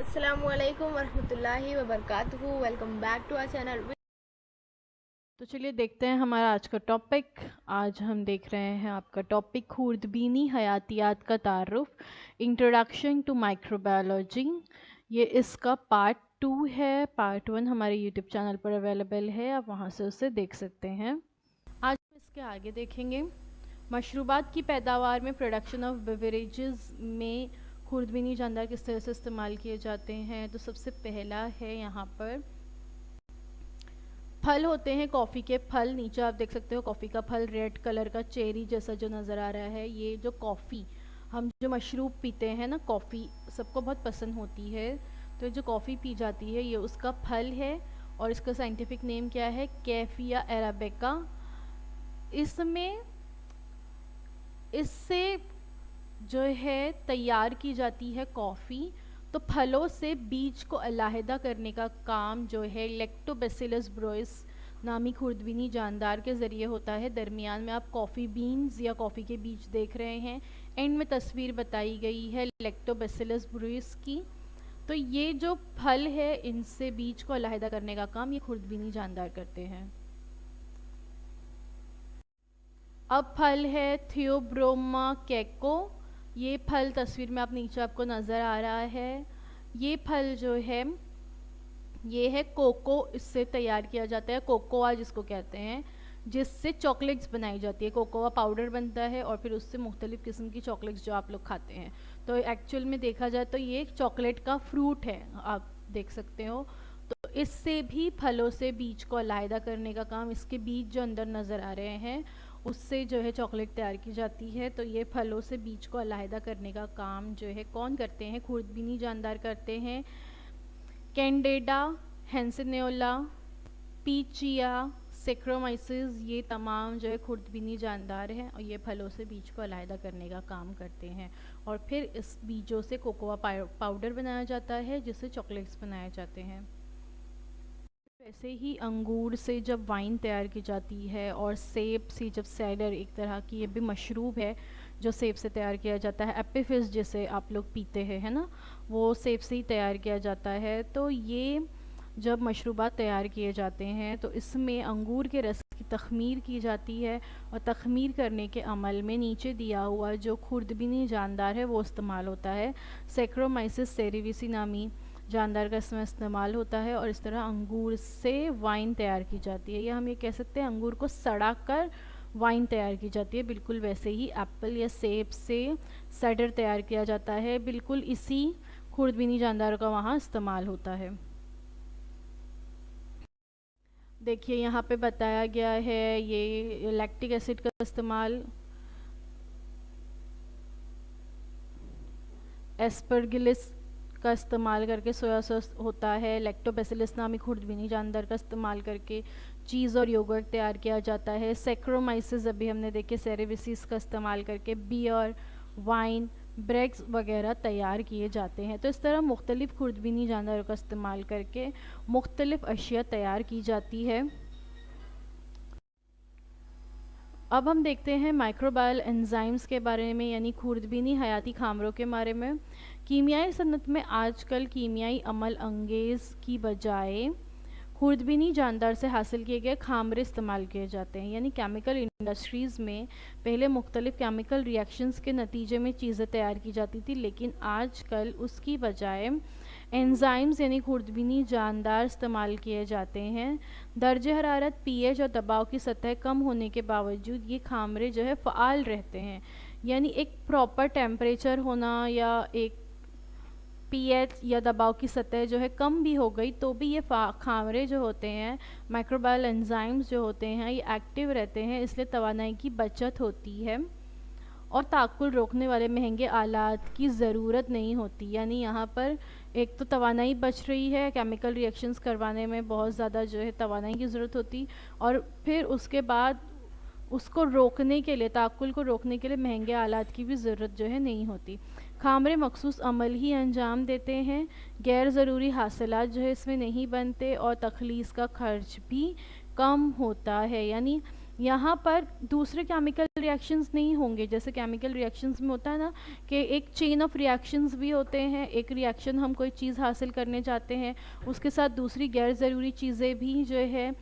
अस्सलामुअलैकुम वरहमतुल्लाहि वबरकातुहू। Welcome back to our channel. तो चलिए देखते हैं हमारा आज का टॉपिक। आज हम देख रहे हैं आपका टॉपिक खुर्दबीनी हयातियात का तारुफ, इंट्रोडक्शन टू माइक्रोबायोलॉजी। ये इसका पार्ट 2 है। पार्ट 1 हमारे यूट्यूब चैनल पर अवेलेबल है, आप वहाँ से उसे देख सकते हैं। आज हम इसके आगे देखेंगे मशरूबात की पैदावार में, प्रोडक्शन ऑफ बेवरेजेस में खुर्दबीनी जानदार किस तरह से इस्तेमाल किए जाते हैं। तो सबसे पहला है यहाँ पर फल होते हैं, कॉफ़ी के फल। नीचे आप देख सकते हो कॉफ़ी का फल रेड कलर का चेरी जैसा जो नज़र आ रहा है। ये जो कॉफ़ी, हम जो मशरूब पीते हैं ना, कॉफ़ी सबको बहुत पसंद होती है। तो जो कॉफ़ी पी जाती है ये उसका फल है और इसका साइंटिफिक नेम क्या है, कैफिया अरेबिका। इसमें इससे जो है तैयार की जाती है कॉफ़ी। तो फलों से बीज को अलहदा करने का काम जो है लैक्टोबैसिलस ब्रोइस नामी खुर्दबीनी जानदार के ज़रिए होता है। दरमियान में आप कॉफ़ी बीन्स या कॉफ़ी के बीज देख रहे हैं। एंड में तस्वीर बताई गई है लैक्टोबैसिलस ब्रोइस की। तो ये जो फल है इनसे बीज को अलहदा करने का काम ये खुर्दबीनी जानदार करते हैं। अब फल है थियोब्रोमा कैको। ये फल तस्वीर में आप नीचे आपको नज़र आ रहा है। ये फल जो है ये है कोको, इससे तैयार किया जाता है, कोकोआ जिसको कहते हैं, जिससे चॉकलेट्स बनाई जाती है। कोकोआ पाउडर बनता है और फिर उससे मुख्तलिफ़ किस्म की चॉकलेट्स जो आप लोग खाते हैं। तो एक्चुअल में देखा जाए तो ये चॉकलेट का फ्रूट है, आप देख सकते हो। तो इससे भी फलों से बीज को अलहदा करने का काम, इसके बीज जो अंदर नज़र आ रहे हैं उससे जो है चॉकलेट तैयार की जाती है। तो ये फलों से बीज को अलहदा करने का काम जो है कौन करते हैं, खुर्दबीनी जानदार करते हैं। कैंडेडा, हैंसिनेला, पीचिया, सेक्रोमाइसिस, ये तमाम जो है खुर्दबीनी जानदार हैं और ये फलों से बीज को अलहदा करने का काम करते हैं। और फिर इस बीजों से कोकोआ पाउडर बनाया जाता है जिससे चॉकलेट्स बनाए जाते हैं। वैसे ही अंगूर से जब वाइन तैयार की जाती है और सेब से जब साइडर, एक तरह की ये भी मशरूब है जो सेब से तैयार किया जाता है। एपिफिस जिसे आप लोग पीते हैं, है ना, वो सेब से ही तैयार किया जाता है। तो ये जब मशरूबात तैयार किए जाते हैं तो इसमें अंगूर के रस की तख़मीर की जाती है और तख़मीर करने के अमल में नीचे दिया हुआ जो खुर्दबीनी जानदार है वो इस्तेमाल होता है। सेक्रोमाइसिस सेरेविसी नामी जानदार का इसमें इस्तेमाल होता है और इस तरह अंगूर से वाइन तैयार की जाती है। या हम ये कह सकते हैं अंगूर को सड़ा कर वाइन तैयार की जाती है। बिल्कुल वैसे ही एप्पल या सेब से साइडर तैयार किया जाता है। बिल्कुल इसी खुर्दबीनी जानदार का वहाँ इस्तेमाल होता है। देखिए यहाँ पे बताया गया है ये लैक्टिक एसिड का इस्तेमाल, एस्परगिलिस का इस्तेमाल करके सोया सॉस होता है। लैक्टोबैसिलस नामी खुर्दबीनी जानदार का इस्तेमाल करके चीज़ और योगर्ट तैयार किया जाता है। सेक्रोमाइसिस अभी हमने देखे, सेरेविसिस का इस्तेमाल करके बियर, वाइन, ब्रेक्स वगैरह तैयार किए जाते हैं। तो इस तरह मुख्तलिफ़ खुर्दबीनी जानदारों का इस्तेमाल करके मुख्तलिफ़ अशिया तैयार की जाती है। अब हम देखते हैं माइक्रोबायल एंजाइम्स के बारे में, यानी खुर्दबीनी हयाती खामरों के बारे में। कीमियाई सनत में आजकल कीमियाई अमल अंगेज़ की बजाय खुर्दबीनी जानदार से हासिल किए गए खामरे इस्तेमाल किए जाते हैं। यानी केमिकल इंडस्ट्रीज़ में पहले मुख्तलिफ़ केमिकल रिएक्शंस के नतीजे में चीज़ें तैयार की जाती थी, लेकिन आजकल उसकी बजाय एंजाइम्स यानी खुर्दबीनी जानदार इस्तेमाल किए जाते हैं। दर्जे हरारत, पीएच और दबाव की सतह कम होने के बावजूद ये खामरे जो है फ़ाल रहते हैं। यानी एक प्रॉपर टेम्परेचर होना या एक पीएच या दबाव की सतह जो है कम भी हो गई तो भी ये खामरे जो होते हैं, माइक्रोबायल एंजाइम्स जो होते हैं, ये एक्टिव रहते हैं। इसलिए तवानाई की बचत होती है और ताक़ुल रोकने वाले महंगे आलात की ज़रूरत नहीं होती। यानी यहाँ पर एक तो तवानाई बच रही है, केमिकल रिएक्शंस करवाने में बहुत ज़्यादा जो है तवानाई की ज़रूरत होती, और फिर उसके बाद उसको रोकने के लिए, ताक़ुल को रोकने के लिए महंगे आलात की भी ज़रूरत जो है नहीं होती। खामरे मखसूस अमल ही अंजाम देते हैं, गैर ज़रूरी हासिलात जो है इसमें नहीं बनते और तखलीस का खर्च भी कम होता है। यानी यहाँ पर दूसरे केमिकल रिएक्शंस नहीं होंगे। जैसे केमिकल रिएक्शंस में होता है ना कि एक चेन ऑफ रिएक्शंस भी होते हैं, एक रिएक्शन हम कोई चीज़ हासिल करने चाहते हैं, उसके साथ दूसरी गैर ज़रूरी चीज़ें भी जो है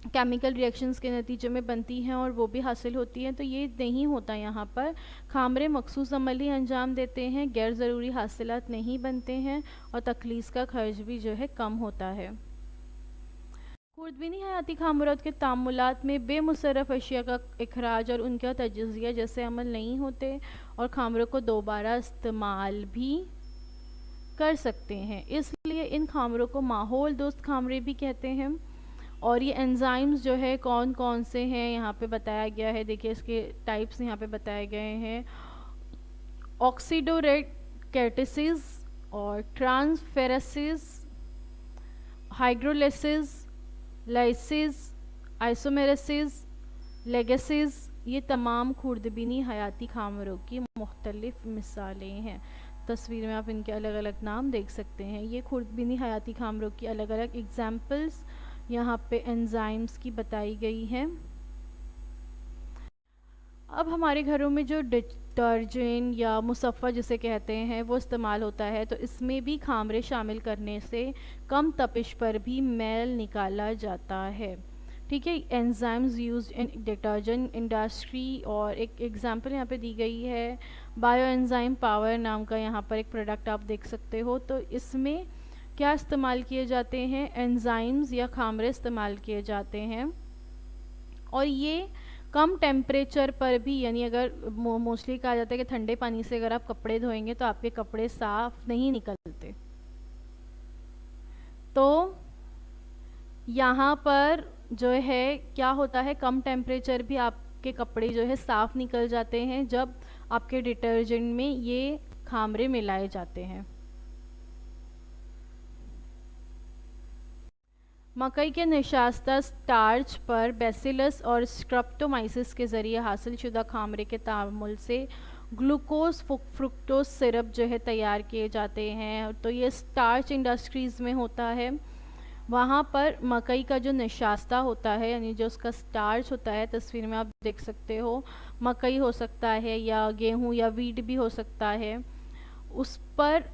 केमिकल रिएक्शंस के नतीजे में बनती हैं और वो भी हासिल होती हैं। तो ये नहीं होता यहाँ पर। खामरे मखसूस अमल ही अंजाम देते हैं, गैर ज़रूरी हासिलात नहीं बनते हैं और तखलीस का खर्च भी जो है कम होता है। खुर्दबीनी हयाती खामरात के तामुलात में बेमुशर्रफ अशिया का इखराज और उनका तजज़िया जैसे अमल नहीं होते और खामरों को दोबारा इस्तेमाल भी कर सकते हैं, इसलिए इन खामरों को माहौल दोस्त खामरे भी कहते हैं। और ये एंजाइम्स जो है कौन कौन से हैं यहाँ पे बताया गया है। देखिए इसके टाइप्स यहाँ पे बताए गए हैं। ऑक्सीडोरेट कैटेसिस और ट्रांसफेरेसिस, हाइड्रोलिसिस, लाइसिस, आइसोमेरेसिस, लेगेसिस, ये तमाम खुर्दबीनी हयाती खामरों की मुख्तलिफ मिसालें हैं। तस्वीर में आप इनके अलग अलग नाम देख सकते हैं। ये खुर्दबीनी हयाती खामरों की अलग अलग एग्जाम्पल्स यहाँ पे एंजाइम्स की बताई गई हैं। अब हमारे घरों में जो डिटर्जेंट या मुसफ़्फ़ा जिसे कहते हैं वो इस्तेमाल होता है, तो इसमें भी खामरे शामिल करने से कम तपिश पर भी मैल निकाला जाता है। ठीक है, enzymes used in detergent industry, और एक एग्जांपल यहाँ पे दी गई है बायो एंजाइम पावर नाम का। यहाँ पर एक प्रोडक्ट आप देख सकते हो। तो इसमें क्या इस्तेमाल किए जाते हैं, एंजाइम्स या खामरे इस्तेमाल किए जाते हैं। और ये कम टेम्परेचर पर भी, यानी अगर मोस्टली कहा जाता है कि ठंडे पानी से अगर आप कपड़े धोएंगे तो आपके कपड़े साफ नहीं निकलते, तो यहाँ पर जो है क्या होता है, कम टेम्परेचर भी आपके कपड़े जो है साफ़ निकल जाते हैं जब आपके डिटर्जेंट में ये खामरे मिलाए जाते हैं। मकई के निशास्ता स्टार्च पर बैसिलस और स्ट्रेप्टोमाइसिस के ज़रिए हासिल शुदा खामरे के तामुल से ग्लूकोज फ्रुक्टोज सिरप जो है तैयार किए जाते हैं। तो ये स्टार्च इंडस्ट्रीज़ में होता है। वहाँ पर मकई का जो निशास्ता होता है, यानी जो उसका स्टार्च होता है, तस्वीर में आप देख सकते हो, मकई हो सकता है या गेहूँ या वीट भी हो सकता है, उस पर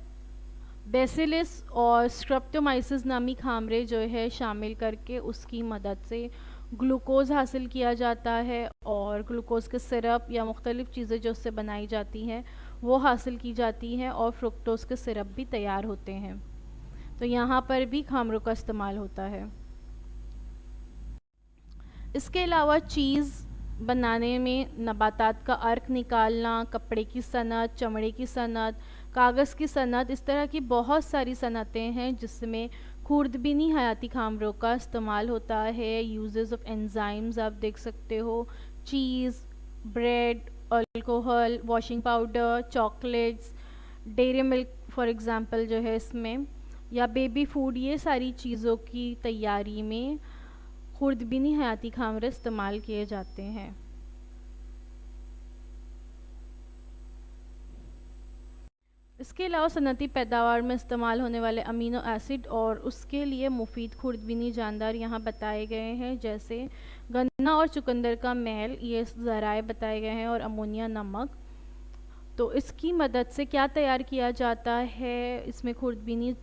बैसिलस और स्ट्रेप्टोमाइसिस नामी खामरे जो है शामिल करके उसकी मदद से ग्लूकोज हासिल किया जाता है और ग्लूकोज के सिरप या मुख्तलिफ़ चीज़ें जो उससे बनाई जाती हैं वो हासिल की जाती हैं और फ्रुक्टोज के सिरप भी तैयार होते हैं। तो यहाँ पर भी खामरों का इस्तेमाल होता है। इसके अलावा चीज़ बनाने में नबातात का अर्क निकालना, कपड़े की सनत, चमड़े की सनत, कागज़ की सनत, इस तरह की बहुत सारी सनतें हैं जिसमें खुर्दबीनी हयाती खामरों का इस्तेमाल होता है। यूजेस ऑफ एंजाइम्स आप देख सकते हो, cheese, bread, alcohol, washing powder, chocolates, dairy milk for example जो है इसमें, या बेबी फूड, ये सारी चीज़ों की तैयारी में खुर्दबीनी हयाती खामरे इस्तेमाल किए जाते हैं। इसके अलावा सनती पैदावार में इस्तेमाल होने वाले अमीनो एसिड और उसके लिए मुफीद खुर्दबीनी जानदार यहाँ बताए गए हैं, जैसे गन्ना और चुकंदर का मैल, ये ज़राए बताए गए हैं, और अमोनिया नमक। तो इसकी मदद से क्या तैयार किया जाता है, इसमें खुर्दबीनी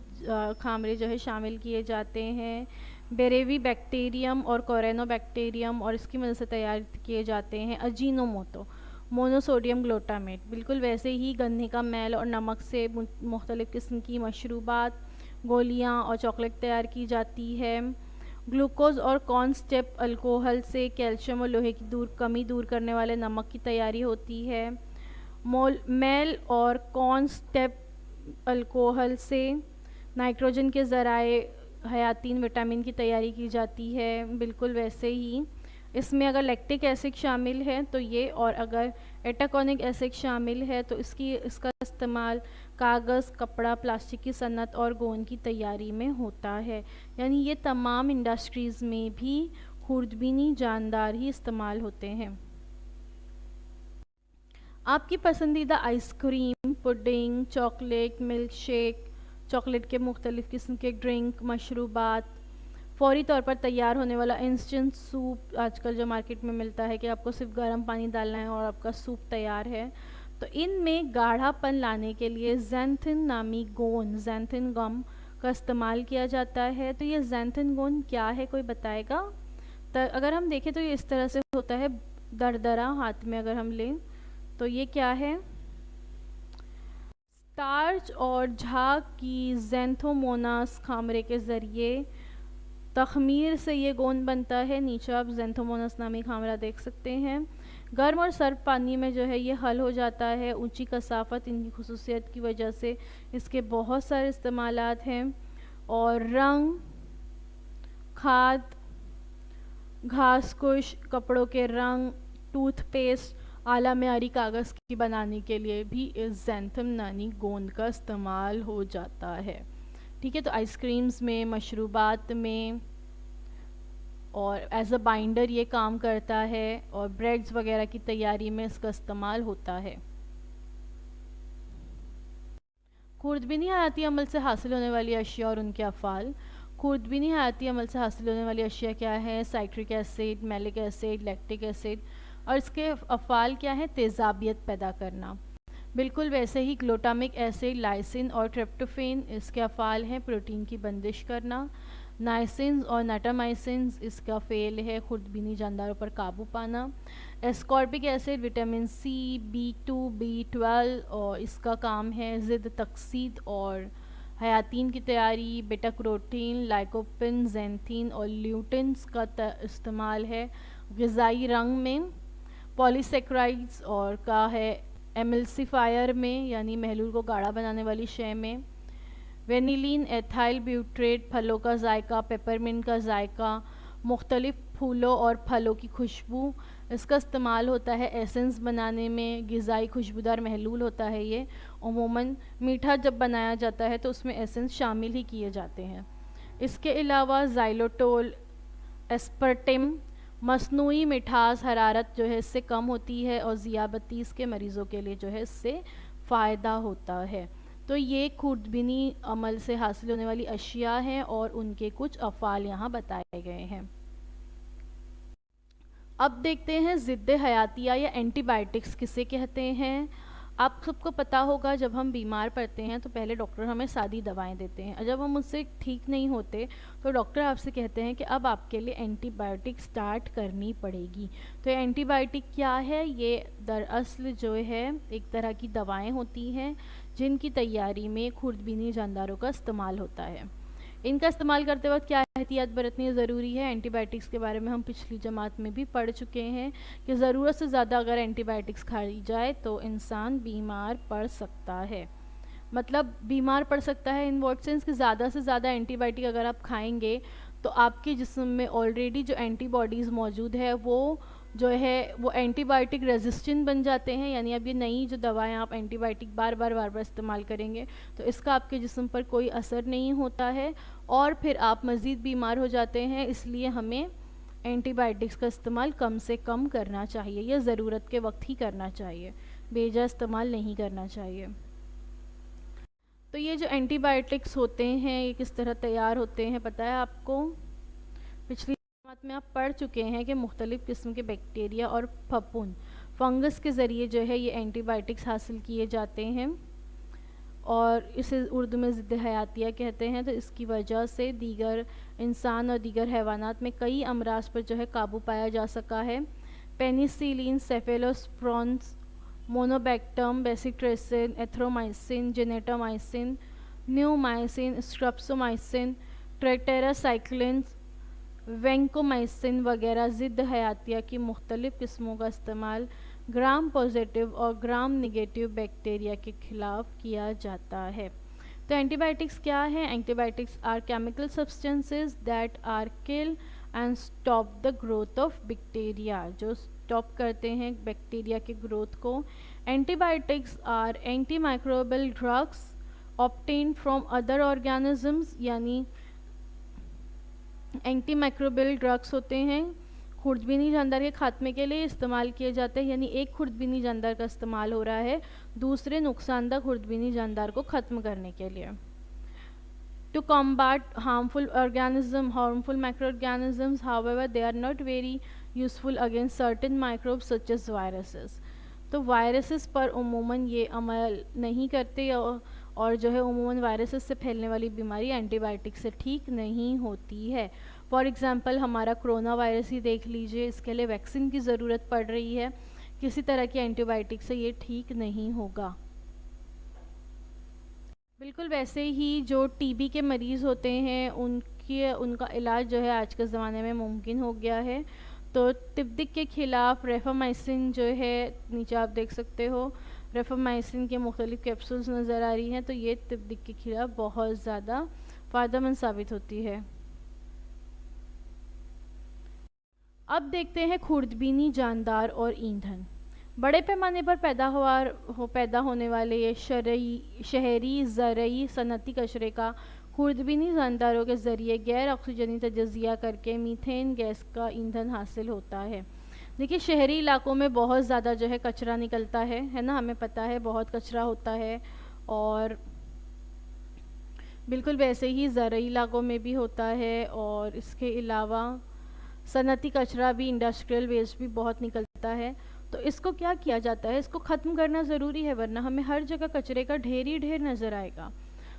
खामरे जो है शामिल किए जाते हैं। बेरेवी बैक्टीरियम और कोरेनोबैक्टीरियम, और इसकी मदद से तैयार किए जाते हैं अजीनोमोटो, मोनोसोडियम ग्लूटामेट। बिल्कुल वैसे ही गन्ने का मैल और नमक से मुख्तलिफ़ किस्म की मशरूबात, गोलियाँ और चॉकलेट तैयार की जाती है। ग्लूकोज और कॉर्न स्टेप अल्कोहल से कैल्शियम और लोहे की कमी दूर करने वाले नमक की तैयारी होती है। मैल और कॉर्न स्टेप अल्कोहल से नाइट्रोजन के ज़राए हयातीन विटामिन की तैयारी की जाती है। बिल्कुल वैसे ही इसमें अगर लैक्टिक एसिड शामिल है तो ये, और अगर एटाकोनिक एसिड शामिल है तो इसका इस्तेमाल कागज़, कपड़ा, प्लास्टिक की सनत और गोंद की तैयारी में होता है। यानी ये तमाम इंडस्ट्रीज़ में भी खुर्दबीनी जानदार ही इस्तेमाल होते हैं। आपकी पसंदीदा ice cream, pudding, chocolate, milk shake, chocolate के मुख्तलिफ़ किस्म के ड्रिंक, मशरूबात, फ़ौरी तौर पर तैयार होने वाला इंस्टेंट सूप आजकल जो मार्केट में मिलता है कि आपको सिर्फ गर्म पानी डालना है और आपका सूप तैयार है। तो इनमें गाढ़ापन लाने के लिए ज़ैंथिन नामी गोंद, ज़ैंथिन गम का इस्तेमाल किया जाता है। तो ये ज़ैंथिन गोंद क्या है, कोई बताएगा? तो अगर हम देखें तो ये इस तरह से होता है, दरदरा हाथ में अगर हम लें तो ये क्या है, स्टार्च और झाग की ज़ैंथोमोनास खामरे के ज़रिए तख़मीर से ये गोंद बनता है। नीचे आप ज़ैंथोमोनास नामी खामरा देख सकते हैं। गर्म और सर्द पानी में जो है ये हल हो जाता है। ऊंची कसाफत इनकी खुसूसियत की वजह से इसके बहुत सारे इस्तेमालात हैं। और रंग, खाद, घासकुश, कपड़ों के रंग, टूथपेस्ट, आला मेयारी कागज़ की बनाने के लिए भी इस ज़ैंथम नामी गोंद का इस्तेमाल हो जाता है। ठीक है, तो आइसक्रीम्स में, मशरूबात में और एज अ बाइंडर ये काम करता है और ब्रेड्स वगैरह की तैयारी में इसका इस्तेमाल होता है। खुर्दबीनी हयाती अमल से हासिल होने वाली अशिया और उनके अफ़ाल। खुर्दबीनी हयाती अमल से हासिल होने वाली अशिया क्या है? Citric acid, malic acid, lactic acid. और इसके अफ़ाल क्या है? तेज़ाबियत पैदा करना। बिल्कुल वैसे ही ग्लूटामिक एसिड, लाइसिन और ट्रिप्टोफेन इसके अफ़ाल हैं प्रोटीन की बंदिश करना। नाइसिन्स और नाटामाइसिन्स इसका फ़ेल है खुर्दबीनी जानदारों पर काबू पाना। Ascorbic acid vitamin C, B2, B12 और इसका काम है ज़िद तकसीद और हयातीन की तैयारी। बेटा कैरोटीन, लाइकोपिन, ज़ैंथीन और ल्यूटिन्स का इस्तेमाल है ग़िज़ाई रंग में। पॉलीसेक्राइड्स और का है एमल्सिफायर में, यानी महलूल को गाढ़ा बनाने वाली शय में। वेनिलीन, एथाइल ब्यूट्रेट, फलों का जायका, पेपरमिंट का जायका, मुख्तलिफ फूलों और फलों की खुशबू, इसका इस्तेमाल होता है एसेंस बनाने में। ग़िज़ाई खुशबूदार महलूल होता है ये। उमूमन मीठा जब बनाया जाता है तो उसमें एसेंस शामिल ही किए जाते हैं। इसके अलावा ज़ाइलोटोल, एस्पर्टिम, मसनूई मिठास, हरारत जो है इससे कम होती है और ज़ियाबतीस के मरीज़ों के लिए जो है इससे फ़ायदा होता है। तो ये खुर्दबीनी अमल से हासिल होने वाली अशिया हैं और उनके कुछ अफ़ाल यहाँ बताए गए हैं। अब देखते हैं ज़िद्द हयातिया या एंटीबायोटिक्स किसे कहते हैं। आप सबको पता होगा जब हम बीमार पड़ते हैं तो पहले डॉक्टर हमें सादी दवाएं देते हैं और जब हम उससे ठीक नहीं होते तो डॉक्टर आपसे कहते हैं कि अब आपके लिए एंटीबायोटिक स्टार्ट करनी पड़ेगी। तो एंटीबायोटिक क्या है? ये दरअसल जो है एक तरह की दवाएं होती हैं जिनकी तैयारी में खुर्दबीनी जानदारों का इस्तेमाल होता है। इनका इस्तेमाल करते वक्त क्या एहतियात बरतनी ज़रूरी है? एंटीबायोटिक्स के बारे में हम पिछली जमात में भी पढ़ चुके हैं कि ज़रूरत से ज़्यादा अगर एंटीबायोटिक्स खाई जाए तो इंसान बीमार पड़ सकता है। मतलब बीमार पड़ सकता है इन व्हाट सेंस कि ज़्यादा से ज़्यादा एंटीबायोटिक अगर आप खाएंगे तो आपके जिस्म में ऑलरेडी जो एंटीबॉडीज़ मौजूद है वो जो है वो एंटीबायोटिक रेजिस्टेंट बन जाते हैं। यानी अब ये नई जो दवाएं आप एंटीबायोटिक बार बार इस्तेमाल करेंगे तो इसका आपके जिस्म पर कोई असर नहीं होता है और फिर आप मज़ीद बीमार हो जाते हैं। इसलिए हमें एंटीबायोटिक्स का इस्तेमाल कम से कम करना चाहिए या ज़रूरत के वक्त ही करना चाहिए, बेजा इस्तेमाल नहीं करना चाहिए। तो ये जो एंटीबायोटिक्स होते हैं ये किस तरह तैयार होते हैं पता है आपको? पिछली बात में आप पढ़ चुके हैं कि मुख्तलिफ़ किस्म के बैक्टीरिया और फफूंद, फंगस के ज़रिए जो है ये एंटीबायोटिक्स हासिल किए जाते हैं और इसे उर्दू में ज़िद्द हयातिया कहते हैं। तो इसकी वजह से दीगर इंसान और दीगर हैवानात में कई अमराज पर जो है काबू पाया जा सका है। Penicillin, cephalosporins, monobactam, bacitracin, erythromycin, gentamicin, neomycin, streptomycin, tetracycline, vancomycin वगैरह ज़िद्द हयातिया की मुख्तलिफ़ किस्मों का इस्तेमाल ग्राम पॉजिटिव और ग्राम निगेटिव बैक्टीरिया के खिलाफ किया जाता है। तो एंटीबायोटिक्स क्या है? Antibiotics are chemical substances that are kill and stop the growth of bacteria, जो स्टॉप करते हैं बैक्टीरिया के ग्रोथ को। Antibiotics are anti microbial drugs obtained from other organisms, यानी एंटी माइक्रोबियल ड्रग्स होते हैं खुर्दबीनी जानदार के खात्मे के लिए इस्तेमाल किए जाते हैं। यानी एक खुर्दबीनी जानदार का इस्तेमाल हो रहा है दूसरे नुकसानदा खुर्दबीनी जानदार को ख़त्म करने के लिए। to combat harmful microorganisms. However, they are not very useful against certain microbes such as viruses. तो वायरसेस पर उमूमन ये अमल नहीं करते, और जो है उमूमन वायरसेस से फैलने वाली बीमारी एंटीबायोटिक से ठीक नहीं होती है। फॉर एग्ज़ाम्पल हमारा कोरोना वायरस ही देख लीजिए, इसके लिए वैक्सीन की ज़रूरत पड़ रही है, किसी तरह की एंटीबायोटिक से ये ठीक नहीं होगा। बिल्कुल वैसे ही जो टीबी के मरीज़ होते हैं उनका इलाज जो है आज के ज़माने में मुमकिन हो गया है। तो टिब्बिक के ख़िलाफ़ रेफामाइसिन जो है, नीचे आप देख सकते हो रेफामाइसिन के मुख्तलिफ कैप्सूल्स नज़र आ रही हैं, तो ये टिब्बिक के ख़िलाफ़ बहुत ज़्यादा फ़ायदेमंद साबित होती है। अब देखते हैं खुर्दबीनी जानदार और ईंधन। बड़े पैमाने पर पैदा होने वाले ये शहरी ज़रई सनती कचरे का खुर्दबीनी जानदारों के ज़रिए गैर ऑक्सीजनी तजज़िया करके मीथेन गैस का ईंधन हासिल होता है। देखिए शहरी इलाकों में बहुत ज़्यादा जो है कचरा निकलता है ना, हमें पता है बहुत कचरा होता है, और बिल्कुल वैसे ही ज़रई इलाकों में भी होता है, और इसके अलावा सनती कचरा भी, इंडस्ट्रियल वेस्ट भी बहुत निकलता है। तो इसको क्या किया जाता है, इसको ख़त्म करना ज़रूरी है, वरना हमें हर जगह कचरे का ढेर ही ढेर नज़र आएगा।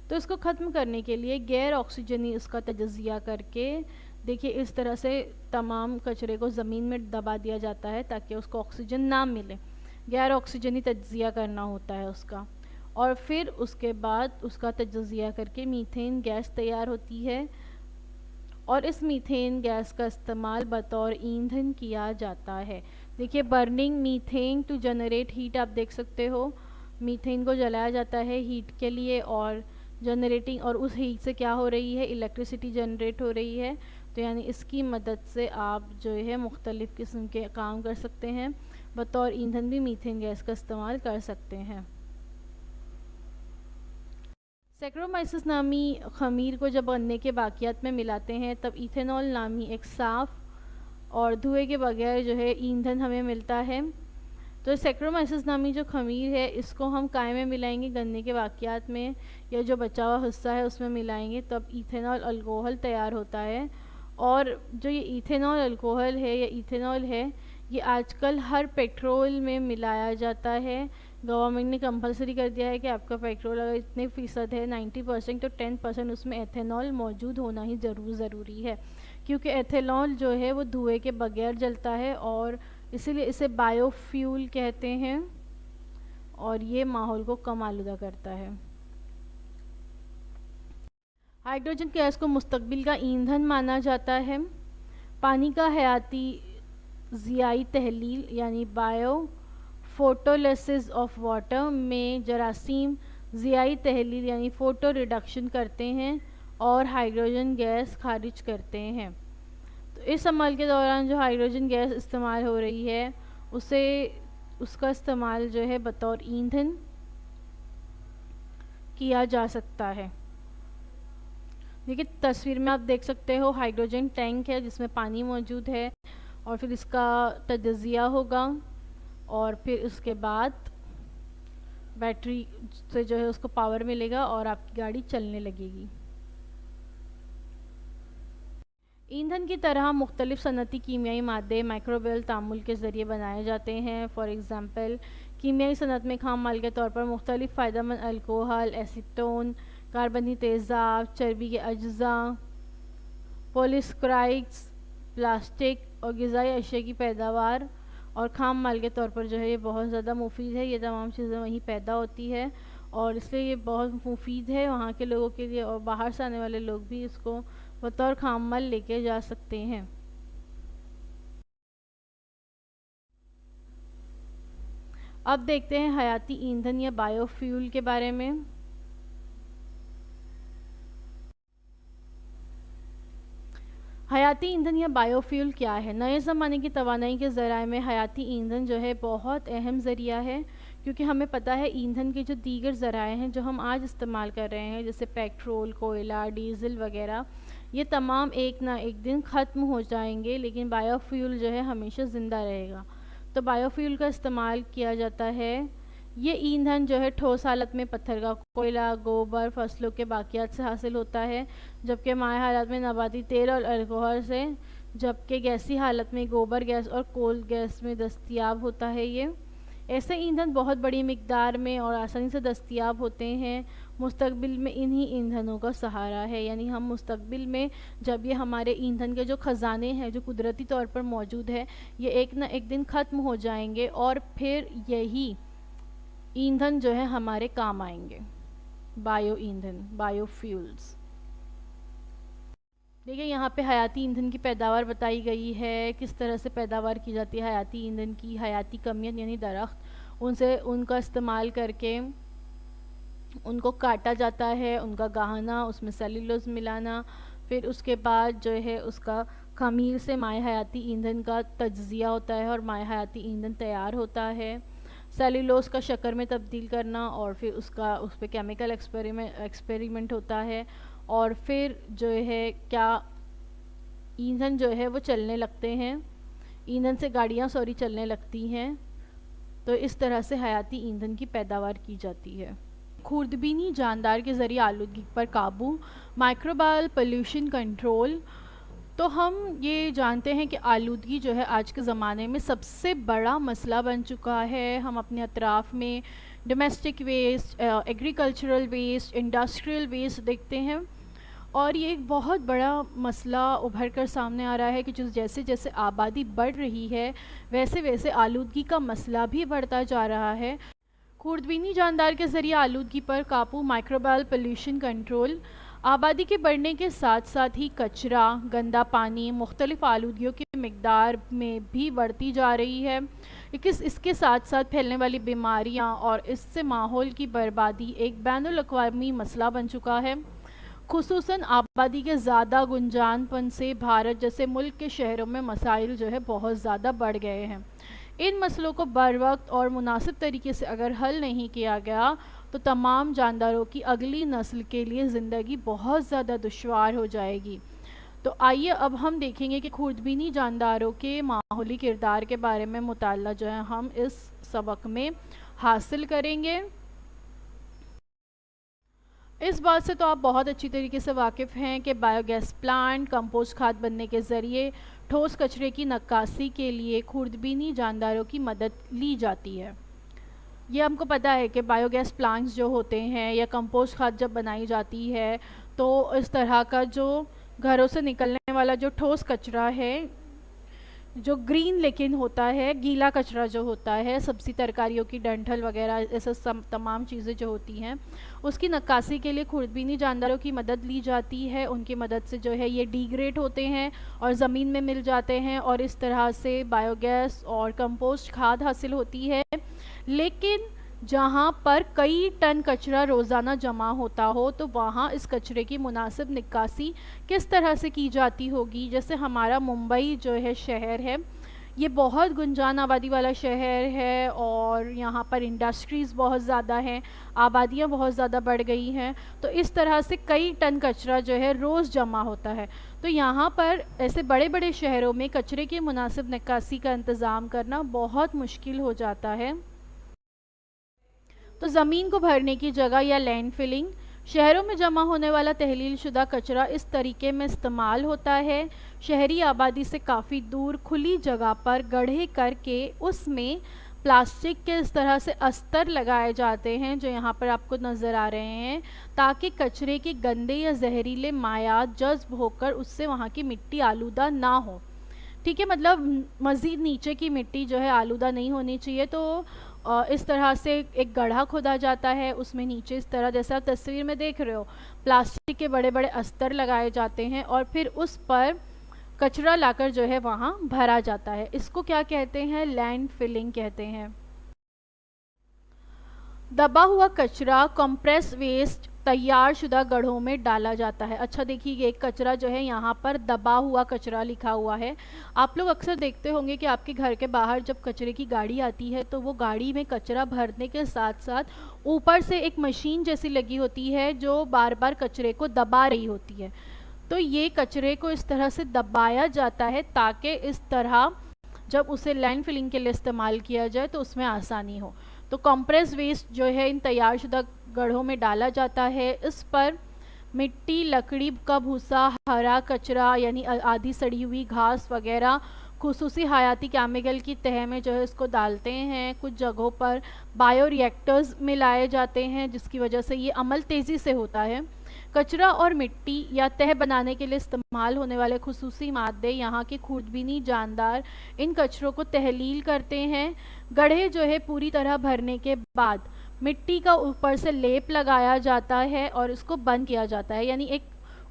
तो इसको ख़त्म करने के लिए गैर ऑक्सीजनी इसका तजज़िया करके, देखिए इस तरह से तमाम कचरे को ज़मीन में दबा दिया जाता है ताकि उसको ऑक्सीजन ना मिले, गैर ऑक्सीजनी तजज़िया करना होता है उसका, और फिर उसके बाद उसका तजज़िया करके मीथेन गैस तैयार होती है, और इस मीथेन गैस का इस्तेमाल बतौर ईंधन किया जाता है। देखिए burning methane to generate heat, आप देख सकते हो मीथेन को जलाया जाता है हीट के लिए, और जनरेटिंग, और उस हीट से क्या हो रही है, इलेक्ट्रिसिटी जनरेट हो रही है। तो यानी इसकी मदद से आप जो है मुख्तलिफ़ किस्म के काम कर सकते हैं, बतौर ईंधन भी मीथेन गैस का इस्तेमाल कर सकते हैं। सैक्रोमाइसिस नामी खमीर को जब गन्ने के बाकियात में मिलाते हैं तब इथेनॉल नामी एक साफ़ और धुएं के बगैर जो है ईंधन हमें मिलता है। तो सैक्रोमाइसिस नामी जो खमीर है इसको हम काय में मिलाएंगे, गन्ने के बाकियात में या जो बचा हुआ हिस्सा है उसमें मिलाएंगे, तब इथेनॉल अल्कोहल तैयार होता है। और जो ये इथेनॉल अल्कोहल है या इथेनॉल है, ये आजकल हर पेट्रोल में मिलाया जाता है। गवर्नमेंट ने कंपलसरी कर दिया है कि आपका पेट्रोल अगर इतने फ़ीसद है 90%, तो 10% उसमें एथेनॉल मौजूद होना ही ज़रूरी है, क्योंकि एथेनॉल जो है वो धुएं के बगैर जलता है और इसीलिए इसे बायोफ्यूल कहते हैं, और ये माहौल को कम आलूदा करता है। हाइड्रोजन गैस को मुस्तकबिल का ईंधन माना जाता है। पानी का हयाती ज़ियाई तहलील यानी बायो फोटोलिसिस ऑफ वाटर में जरासीम ज़ियाई तहलील यानी फ़ोटो रिडक्शन करते हैं और हाइड्रोजन गैस खारिज करते हैं। तो इस अमल के दौरान जो हाइड्रोजन गैस इस्तेमाल हो रही है उसका इस्तेमाल जो है बतौर ईंधन किया जा सकता है। देखिए तस्वीर में आप देख सकते हो हाइड्रोजन टैंक है जिसमें पानी मौजूद है, और फिर इसका तजज़िया होगा और फिर उसके बाद बैटरी से जो है उसको पावर मिलेगा और आपकी गाड़ी चलने लगेगी। ईंधन की तरह मुख्तलिफ सनती कीमियाई मादे माइक्रोबियल तामुल के ज़रिए बनाए जाते हैं। फॉर एग्ज़ाम्पल कीमियाई सनत में खाम माल के तौर पर मुख्तलिफ फ़ायदेमंद अल्कोहल, एसीटोन, कार्बनी तेज़ाब, चर्बी के अज्जा, पॉलीस्क्राइड्स, प्लास्टिक और ग़िज़ाई अशिया की पैदावार और खाम माल के तौर पर जो है ये बहुत ज़्यादा मुफीद है। ये तमाम चीज़ें वहीं पैदा होती है और इसलिए ये बहुत मुफीद है वहाँ के लोगों के लिए, और बाहर से आने वाले लोग भी इसको बतौर खाम माल लेके जा सकते हैं। अब देखते हैं हयाती ईंधन या बायोफ्यूल के बारे में। हयाती ईंधन या बायोफ्यूल क्या है? नए ज़माने की तवानाई के ज़राए में हयाती ईंधन जो है बहुत अहम ज़रिया है, क्योंकि हमें पता है ईंधन के जो दीगर ज़राए हैं जो हम आज इस्तेमाल कर रहे हैं जैसे पेट्रोल, कोयला, डीज़ल वगैरह, ये तमाम एक ना एक दिन ख़त्म हो जाएंगे, लेकिन बायोफ्यूल जो है हमेशा ज़िंदा रहेगा। तो बायोफ्यूल का इस्तेमाल किया जाता है ये ईंधन जो है ठोस हालत में पत्थर का कोयला, गोबर, फसलों के बाकियात से हासिल होता है, जबकि माय हालत में नबाती तेल और अल्कोहल से, जबकि गैसी हालत में गोबर गैस और कोल गैस में दस्तयाब होता है। ये ऐसे ईंधन बहुत बड़ी मिकदार में और आसानी से दस्तयाब होते हैं। मुस्तकबिल में इन्हीं ईंधनों का सहारा है, यानी हम मुस्तकबिल में जब ये हमारे ईंधन के जो ख़जाने हैं जो कुदरती तौर पर मौजूद है, ये एक ना एक दिन ख़त्म हो जाएंगे और फिर यही ईंधन जो है हमारे काम आएंगे। बायो ईंधन, बायोफ्यूल्स। देखिए यहाँ पे हयाती ईंधन की पैदावार बताई गई है, किस तरह से पैदावार की जाती है हयाती ईंधन की। हयाती कमियत यानी दरख्त, उनसे उनका इस्तेमाल करके उनको काटा जाता है, उनका गहाना, उसमें सेल्यूलोज मिलाना, फिर उसके बाद जो है उसका खमीर से माय हयाती ईंधन का तज्जिया होता है और माय हयाती ईंधन तैयार होता है। सेल्यूलोज का शक्कर में तब्दील करना और फिर उस पर केमिकल एक्सपेरिमेंट होता है और फिर जो है क्या ईंधन जो है वो चलने लगते हैं, ईंधन से गाड़ियाँ चलने लगती हैं। तो इस तरह से हयाती ईंधन की पैदावार की जाती है। खुर्दबीनी जानदार के ज़रिए आलूदगी पर काबू, माइक्रोबायल पोल्यूशन कंट्रोल। तो हम ये जानते हैं कि आलूदगी जो है आज के ज़माने में सबसे बड़ा मसला बन चुका है। हम अपने अतराफ़ में domestic waste, agricultural waste, industrial waste देखते हैं और ये एक बहुत बड़ा मसला उभर कर सामने आ रहा है कि जैसे जैसे आबादी बढ़ रही है वैसे वैसे आलूदगी का मसला भी बढ़ता जा रहा है। खुर्दबीनी जानदार के ज़रिए आलूदगी पर काबू, माइक्रोबायल पोल्यूशन कंट्रोल। आबादी के बढ़ने के साथ साथ ही कचरा, गंदा पानी, मुख्तलिफ आलूदगियों की मिकदार में भी बढ़ती जा रही है। इसके साथ साथ फैलने वाली बीमारियां और इससे माहौल की बर्बादी एक बैनुल-अक़वामी मसला बन चुका है। खुसूसन आबादी के ज़्यादा गुंजानपन से भारत जैसे मुल्क के शहरों में मसाइल जो है बहुत ज़्यादा बढ़ गए हैं। इन मसलों को बरवक्त और मुनासिब तरीके से अगर हल नहीं किया गया तो तमाम जानदारों की अगली नस्ल के लिए ज़िंदगी बहुत ज़्यादा दुश्वार हो जाएगी। तो आइए अब हम देखेंगे कि खुर्दबीनी जानदारों के माहौली किरदार के बारे में मुताला जो है हम इस सबक में हासिल करेंगे। इस बात से तो आप बहुत अच्छी तरीके से वाकिफ़ हैं कि बायोगैस प्लांट कंपोस्ट खाद बनने के ज़रिए ठोस कचरे की नक्कासी के लिए खुर्दबीनी जानदारों की मदद ली जाती है। ये हमको पता है कि बायोगैस प्लांट्स जो होते हैं या कंपोस्ट खाद जब बनाई जाती है तो इस तरह का जो घरों से निकलने वाला जो ठोस कचरा है, जो ग्रीन लेकिन होता है, गीला कचरा जो होता है, सब्ज़ी तरकारियों की डंठल वगैरह ऐसे तमाम चीज़ें जो होती हैं उसकी नक्कासी के लिए खुर्दबीनी जानदारों की मदद ली जाती है। उनकी मदद से जो है ये डिग्रेड होते हैं और ज़मीन में मिल जाते हैं और इस तरह से बायोगैस और कंपोस्ट खाद हासिल होती है। लेकिन जहाँ पर कई टन कचरा रोज़ाना जमा होता हो तो वहाँ इस कचरे की मुनासिब निकासी किस तरह से की जाती होगी। जैसे हमारा मुंबई जो है शहर है, ये बहुत गुंजान आबादी वाला शहर है और यहाँ पर इंडस्ट्रीज़ बहुत ज़्यादा हैं, आबादियाँ बहुत ज़्यादा बढ़ गई हैं, तो इस तरह से कई टन कचरा जो है रोज़ जमा होता है। तो यहाँ पर ऐसे बड़े बड़े शहरों में कचरे की मुनासिब निकासी का इंतज़ाम करना बहुत मुश्किल हो जाता है। तो ज़मीन को भरने की जगह या लैंड फिलिंग, शहरों में जमा होने वाला तहलील शुदा कचरा इस तरीके में इस्तेमाल होता है। शहरी आबादी से काफ़ी दूर खुली जगह पर गड्ढे करके उसमें प्लास्टिक के इस तरह से अस्तर लगाए जाते हैं जो यहाँ पर आपको नज़र आ रहे हैं, ताकि कचरे के गंदे या जहरीले मायात जज्ब होकर उससे वहाँ की मिट्टी आलूदा ना हो। ठीक है, मतलब मज़ीद नीचे की मिट्टी जो है आलूदा नहीं होनी चाहिए। तो इस तरह से एक गड्ढा खोदा जाता है, उसमें नीचे इस तरह जैसे आप तस्वीर में देख रहे हो प्लास्टिक के बड़े बड़े अस्तर लगाए जाते हैं और फिर उस पर कचरा लाकर जो है वहाँ भरा जाता है। इसको क्या कहते हैं? लैंड फिलिंग कहते हैं। दबा हुआ कचरा, कंप्रेस वेस्ट तैयार शुदा गढ़ों में डाला जाता है। अच्छा देखिए, ये कचरा जो है यहाँ पर दबा हुआ कचरा लिखा हुआ है। आप लोग अक्सर देखते होंगे कि आपके घर के बाहर जब कचरे की गाड़ी आती है तो वो गाड़ी में कचरा भरने के साथ साथ ऊपर से एक मशीन जैसी लगी होती है जो बार बार कचरे को दबा रही होती है। तो ये कचरे को इस तरह से दबाया जाता है ताकि इस तरह जब उसे लैंड फिलिंग के लिए इस्तेमाल किया जाए तो उसमें आसानी हो। तो कंप्रेस वेस्ट जो है इन तैयारशुदा गड्ढों में डाला जाता है। इस पर मिट्टी, लकड़ी का भूसा, हरा कचरा यानी आधी सड़ी हुई घास वगैरह खुसूसी हयाती केमिकल की तह में जो है इसको डालते हैं। कुछ जगहों पर बायो रिएक्टर्स में लाए जाते हैं जिसकी वजह से ये अमल तेज़ी से होता है। कचरा और मिट्टी या तह बनाने के लिए इस्तेमाल होने वाले खुसूसी मादे यहाँ के खुर्दबीनी जानदार इन कचरों को तहलील करते हैं। गड्ढे जो है पूरी तरह भरने के बाद मिट्टी का ऊपर से लेप लगाया जाता है और इसको बंद किया जाता है, यानी एक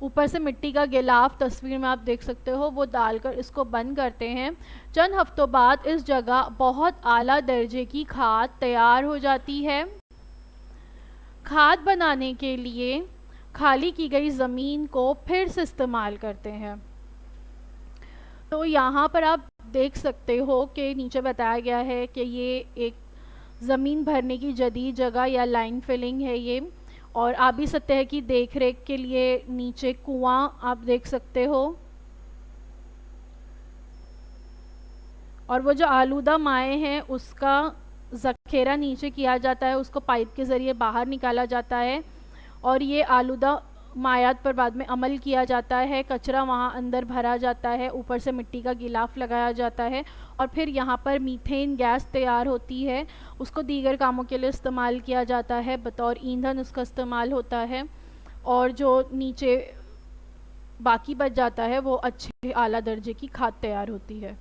ऊपर से मिट्टी का गिलाफ तस्वीर में आप देख सकते हो वो डालकर इसको बंद करते हैं। चंद हफ्तों बाद इस जगह बहुत आला दर्जे की खाद तैयार हो जाती है। खाद बनाने के लिए खाली की गई ज़मीन को फिर से इस्तेमाल करते हैं। तो यहाँ पर आप देख सकते हो कि नीचे बताया गया है कि ये एक ज़मीन भरने की जदीद जगह या लाइन फिलिंग है ये, और आबी सतह की देखरेख के लिए नीचे कुआं आप देख सकते हो। और वो जो आलूदा माए हैं उसका ज़ख़ीरा नीचे किया जाता है, उसको पाइप के ज़रिए बाहर निकाला जाता है और ये आलूदा मायात पर बाद में अमल किया जाता है। कचरा वहाँ अंदर भरा जाता है, ऊपर से मिट्टी का गिलाफ लगाया जाता है और फिर यहाँ पर मीथेन गैस तैयार होती है। उसको दीगर कामों के लिए इस्तेमाल किया जाता है, बतौर ईंधन उसका इस्तेमाल होता है और जो नीचे बाकी बच जाता है वो अच्छे आला दर्जे की खाद तैयार होती है।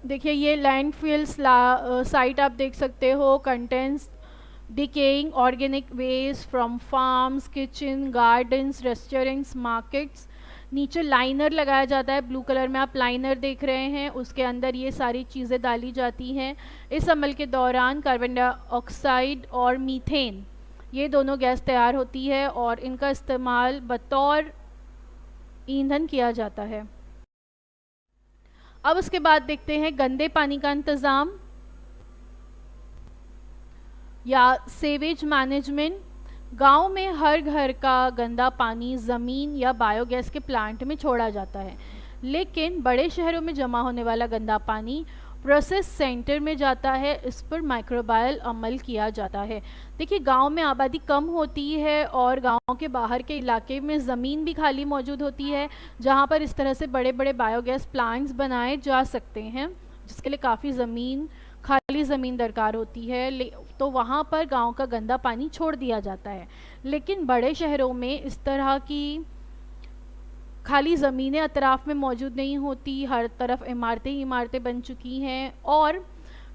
देखिए ये लैंडफिल साइट आप देख सकते हो, contents decaying organic waste from farms, kitchen, gardens, restaurants, markets। नीचे लाइनर लगाया जाता है, ब्लू कलर में आप लाइनर देख रहे हैं, उसके अंदर ये सारी चीज़ें डाली जाती हैं। इस अमल के दौरान कार्बन डाइऑक्साइड और मीथेन ये दोनों गैस तैयार होती है और इनका इस्तेमाल बतौर ईंधन किया जाता है। अब उसके बाद देखते हैं गंदे पानी का इंतज़ाम या सेवेज मैनेजमेंट। गांव में हर घर का गंदा पानी ज़मीन या बायोगैस के प्लांट में छोड़ा जाता है, लेकिन बड़े शहरों में जमा होने वाला गंदा पानी प्रोसेस सेंटर में जाता है। इस पर माइक्रोबायल अमल किया जाता है। देखिए गांव में आबादी कम होती है और गांव के बाहर के इलाके में ज़मीन भी खाली मौजूद होती है जहां पर इस तरह से बड़े बड़े बायोगैस प्लांट्स बनाए जा सकते हैं, जिसके लिए काफ़ी खाली ज़मीन दरकार होती है। तो वहाँ पर गांव का गंदा पानी छोड़ दिया जाता है। लेकिन बड़े शहरों में इस तरह की खाली ज़मीनें अतराफ़ में मौजूद नहीं होती, हर तरफ इमारतें ही इमारतें बन चुकी हैं और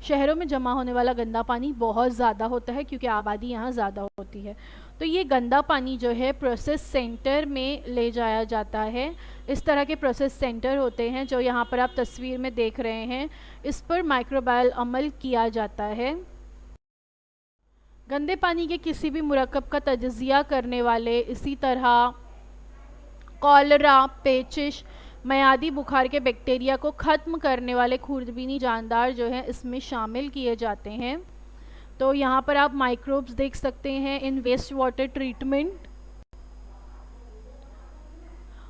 शहरों में जमा होने वाला गंदा पानी बहुत ज़्यादा होता है क्योंकि आबादी यहाँ ज़्यादा होती है। तो ये गंदा पानी जो है प्रोसेस सेंटर में ले जाया जाता है। इस तरह के प्रोसेस सेंटर होते हैं जो यहाँ पर आप तस्वीर में देख रहे हैं, इस पर माइक्रोबायल अमल किया जाता है। गंदे पानी के किसी भी मुरक्कब का तजज़िया करने वाले, इसी तरह कॉलरा, पेचिश, मयादी बुखार के बैक्टीरिया को ख़त्म करने वाले खुर्दबीनी जानदार जो हैं इसमें शामिल किए जाते हैं। तो यहाँ पर आप माइक्रोब्स देख सकते हैं इन वेस्ट वाटर ट्रीटमेंट।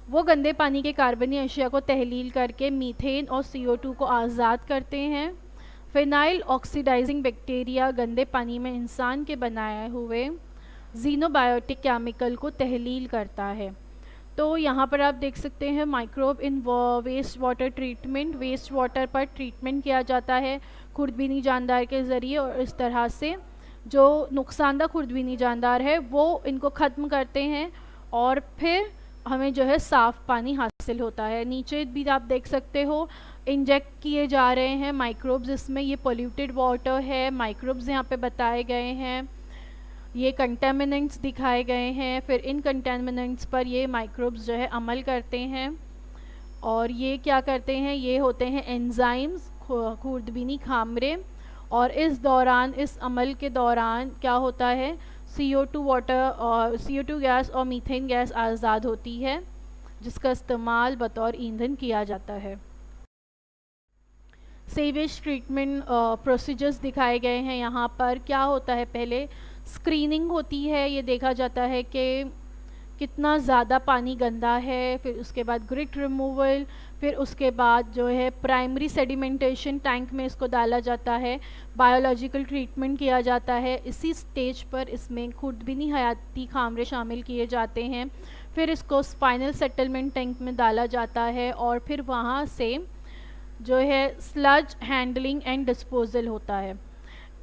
वो गंदे पानी के कार्बनी अशिया को तहलील करके मीथेन और CO2 को आज़ाद करते हैं। फिनाइल ऑक्सीडाइजिंग बैक्टीरिया गंदे पानी में इंसान के बनाए हुए जीनोबायोटिक केमिकल को तहलील करता है। तो यहाँ पर आप देख सकते हैं microbe in waste water treatment. Waste water पर ट्रीटमेंट किया जाता है खुर्दबीनी जानदार के ज़रिए और इस तरह से जो नुकसानदा खुर्दबीनी जानदार है वो इनको ख़त्म करते हैं और फिर हमें जो है साफ़ पानी हासिल होता है। नीचे भी आप देख सकते हो इंजेक्ट किए जा रहे हैं माइक्रोब्स, इसमें ये पोल्यूटेड वाटर है, माइक्रोब्स यहाँ पे बताए गए हैं, ये कंटेमिनेंट्स दिखाए गए हैं, फिर इन कंटेमिनेंट्स पर ये माइक्रोब्स जो है अमल करते हैं और ये क्या करते हैं, ये होते हैं एंजाइम्स, खुर्दबीनी खामरे। और इस अमल के दौरान क्या होता है, CO2 वाटर और CO2 गैस और मीथेन गैस आज़ाद होती है जिसका इस्तेमाल बतौर ईंधन किया जाता है। सीवेज ट्रीटमेंट प्रोसीजर्स दिखाए गए हैं। यहाँ पर क्या होता है, पहले स्क्रीनिंग होती है, ये देखा जाता है कि कितना ज़्यादा पानी गंदा है, फिर उसके बाद ग्रिट रिमूवल, फिर उसके बाद जो है प्राइमरी सेडिमेंटेशन टैंक में इसको डाला जाता है, बायोलॉजिकल ट्रीटमेंट किया जाता है। इसी स्टेज पर इसमें खुर्दबीनी हयाती खामरे शामिल किए जाते हैं। फिर इसको स्पाइनल सेटलमेंट टैंक में डाला जाता है और फिर वहाँ से जो है स्लज हैंडलिंग एंड डिस्पोजल होता है।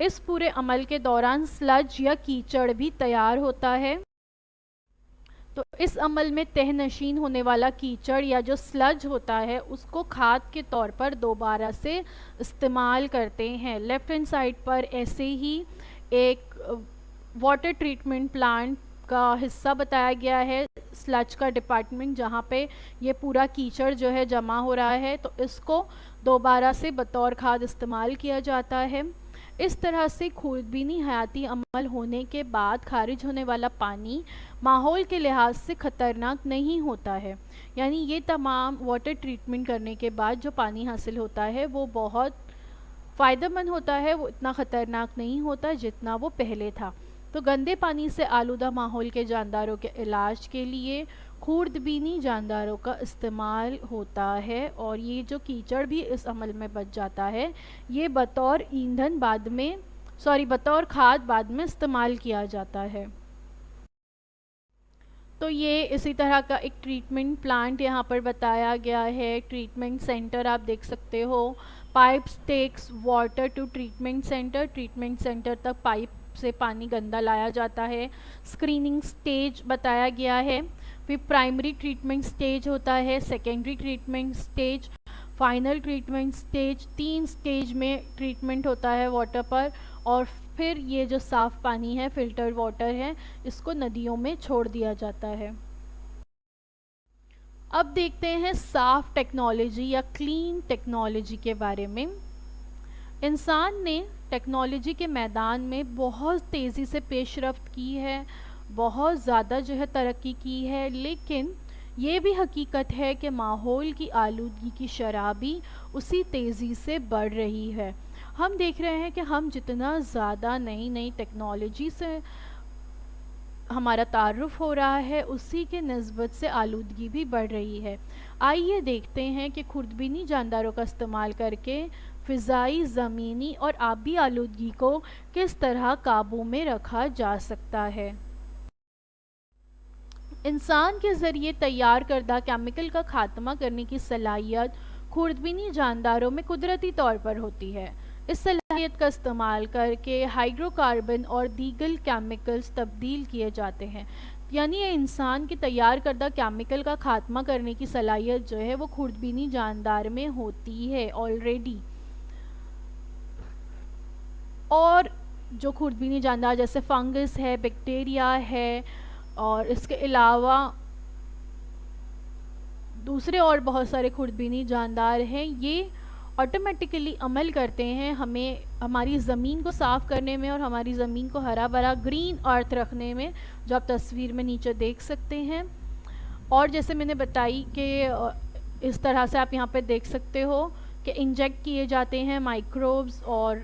इस पूरे अमल के दौरान स्लज या कीचड़ भी तैयार होता है। तो इस अमल में तहनशीन होने वाला कीचड़ या जो स्लज होता है उसको खाद के तौर पर दोबारा से इस्तेमाल करते हैं। लेफ़्ट हैंड साइड पर ऐसे ही एक वाटर ट्रीटमेंट प्लांट का हिस्सा बताया गया है, स्लज का डिपार्टमेंट, जहाँ पे ये पूरा कीचड़ जो है जमा हो रहा है, तो इसको दोबारा से बतौर खाद इस्तेमाल किया जाता है। इस तरह से खुर्दबीनी हयाती अमल होने के बाद खारिज होने वाला पानी माहौल के लिहाज से ख़तरनाक नहीं होता है। यानी ये तमाम वाटर ट्रीटमेंट करने के बाद जो पानी हासिल होता है वो बहुत फ़ायदेमंद होता है, वो इतना ख़तरनाक नहीं होता जितना वो पहले था। तो गंदे पानी से आलूदा माहौल के जानदारों के इलाज के लिए खुर्दबीनी जानदारों का इस्तेमाल होता है और ये जो कीचड़ भी इस अमल में बच जाता है ये बतौर बतौर खाद बाद में इस्तेमाल किया जाता है। तो ये इसी तरह का एक ट्रीटमेंट प्लांट यहाँ पर बताया गया है। ट्रीटमेंट सेंटर आप देख सकते हो, pipes takes water to treatment centre तक पाइप से पानी गंदा लाया जाता है। स्क्रीनिंग स्टेज बताया गया है, फिर प्राइमरी ट्रीटमेंट स्टेज होता है, secondary treatment stage, final treatment stage. 3 stage में ट्रीटमेंट होता है वाटर पर और फिर ये जो साफ़ पानी है, फिल्टर वाटर है, इसको नदियों में छोड़ दिया जाता है। अब देखते हैं साफ़ टेक्नोलॉजी या क्लीन टेक्नोलॉजी के बारे में। इंसान ने टेक्नोलॉजी के मैदान में बहुत तेज़ी से पेशरफ्त की है, बहुत ज़्यादा जो है तरक्की की है, लेकिन ये भी हकीकत है कि माहौल की आलूदगी की शरह भी उसी तेज़ी से बढ़ रही है। हम देख रहे हैं कि हम जितना ज़्यादा नई नई टेक्नोलॉजी से हमारा तारुफ़ हो रहा है उसी के निस्बत से आलूदगी भी बढ़ रही है। आइए देखते हैं कि खुर्दबीनी जानदारों का इस्तेमाल करके फ़िज़ाई, ज़मीनी और आबी आलूदगी को किस तरह काबू में रखा जा सकता है। इंसान के ज़रिए तैयार करदा केमिकल का खात्मा करने की सलाहियत खुर्दबीनी जानदारों में कुदरती तौर पर होती है। इस सलाहियत का इस्तेमाल करके हाइड्रोकार्बन और दीगर केमिकल्स तब्दील किए जाते हैं। यानी ये इंसान की तैयार करदा केमिकल का खात्मा करने की सलाहियत जो है वो खुर्दबीनी जानदार में होती है ऑलरेडी। और जो खुर्दबीनी जानदार जैसे फंगस है, बैक्टीरिया है और इसके अलावा दूसरे और बहुत सारे खुर्दबीनी जानदार हैं, ये ऑटोमेटिकली अमल करते हैं हमें हमारी ज़मीन को साफ़ करने में और हमारी ज़मीन को हरा भरा ग्रीन अर्थ रखने में, जो आप तस्वीर में नीचे देख सकते हैं। और जैसे मैंने बताई कि इस तरह से आप यहाँ पे देख सकते हो कि इंजेक्ट किए जाते हैं माइक्रोब्स और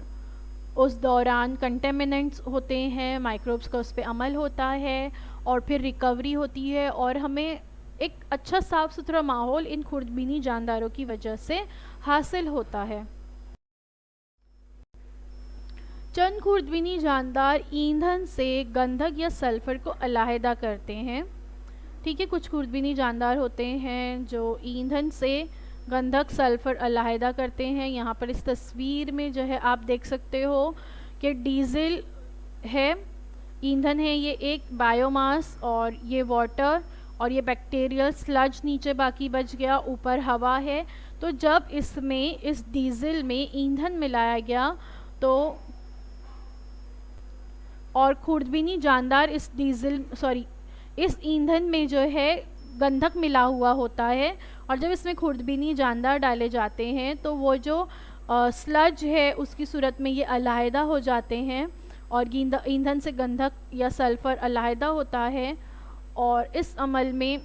उस दौरान कंटेमिनेंट्स होते हैं, माइक्रोब्स का उस पर अमल होता है और फिर रिकवरी होती है और हमें एक अच्छा साफ़ सुथरा माहौल इन खुर्दबीनी जानदारों की वजह से हासिल होता है। चंद खुर्दबीनी जानदार ईंधन से गंधक या सल्फ़र को अलहदा करते हैं। ठीक है, कुछ खुर्दबीनी जानदार होते हैं जो ईंधन से गंधक सल्फ़र अलहदा करते हैं। यहाँ पर इस तस्वीर में जो है आप देख सकते हो कि डीज़ल है, ईंधन है, ये एक बायोमास और ये वाटर और ये बैक्टीरियल स्लज नीचे बाकी बच गया, ऊपर हवा है। तो जब इसमें इस डीज़ल में ईंधन मिलाया गया तो और खुर्दबीनी जानदार इस ईंधन में जो है गंधक मिला हुआ होता है और जब इसमें खुर्दबीनी जानदार डाले जाते हैं तो वो जो स्लज है उसकी सूरत में ये अलहदा हो जाते हैं और ईंधन से गंधक या सल्फ़र अलहदा होता है और इस अमल में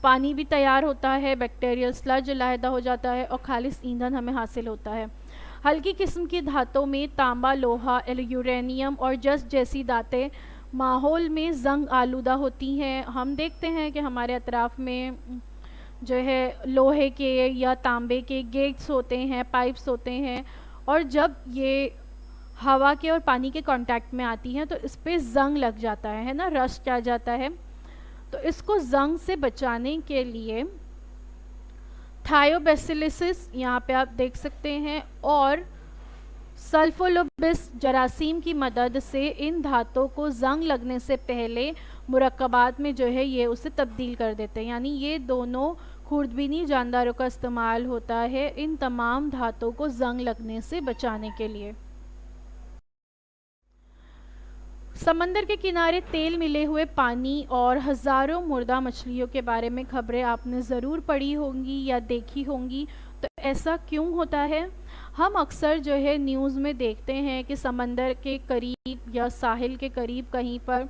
पानी भी तैयार होता है, बैक्टीरियल स्लज अलहदा हो जाता है और खालिस ईंधन हमें हासिल होता है। हल्की किस्म की धातों में तांबा, लोहा, यूरेनियम और जस्त जैसी धातें माहौल में जंग आलूदा होती हैं। हम देखते हैं कि हमारे अतराफ़ में जो है लोहे के या तांबे के गेट्स होते हैं, पाइप्स होते हैं, और जब ये हवा के और पानी के कांटेक्ट में आती हैं तो इस पे जंग लग जाता है ना, रस्ट आ जाता है। तो इसको जंग से बचाने के लिए थायोबैसिलिसिस यहाँ पे आप देख सकते हैं और सल्फोलोबिस जरासीम की मदद से इन धातों को जंग लगने से पहले मुरक्कबात में जो है ये उसे तब्दील कर देते हैं। यानी ये दोनों खुर्दबीनी जानदारों का इस्तेमाल होता है इन तमाम धातों को जंग लगने से बचाने के लिए। समंदर के किनारे तेल मिले हुए पानी और हज़ारों मुर्दा मछलियों के बारे में खबरें आपने ज़रूर पढ़ी होंगी या देखी होंगी। तो ऐसा क्यों होता है? हम अक्सर जो है न्यूज़ में देखते हैं कि समंदर के करीब या साहिल के करीब कहीं पर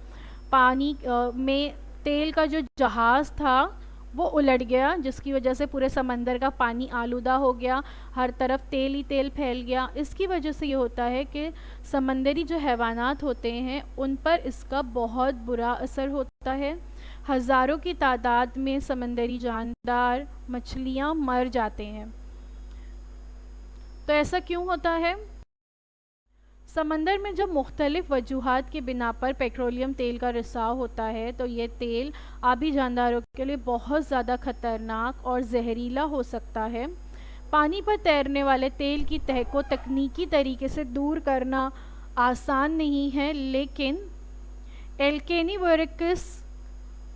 पानी में तेल का जो जहाज़ था वो उलट गया, जिसकी वजह से पूरे समंदर का पानी आलूदा हो गया, हर तरफ तेल ही तेल फैल गया। इसकी वजह से ये होता है कि समंदरी जो हैवानात होते हैं उन पर इसका बहुत बुरा असर होता है। हज़ारों की तादाद में समंदरी जानदार, मछलियाँ मर जाते हैं। तो ऐसा क्यों होता है? समंदर में जब मुख्तलिफ वजूहात के बिना पर पेट्रोलियम तेल का रिसाव होता है तो ये तेल आबी जानदारों के लिए बहुत ज़्यादा ख़तरनाक और जहरीला हो सकता है। पानी पर तैरने वाले तेल की तह को तकनीकी तरीके से दूर करना आसान नहीं है, लेकिन एल्केनीवोरिकस,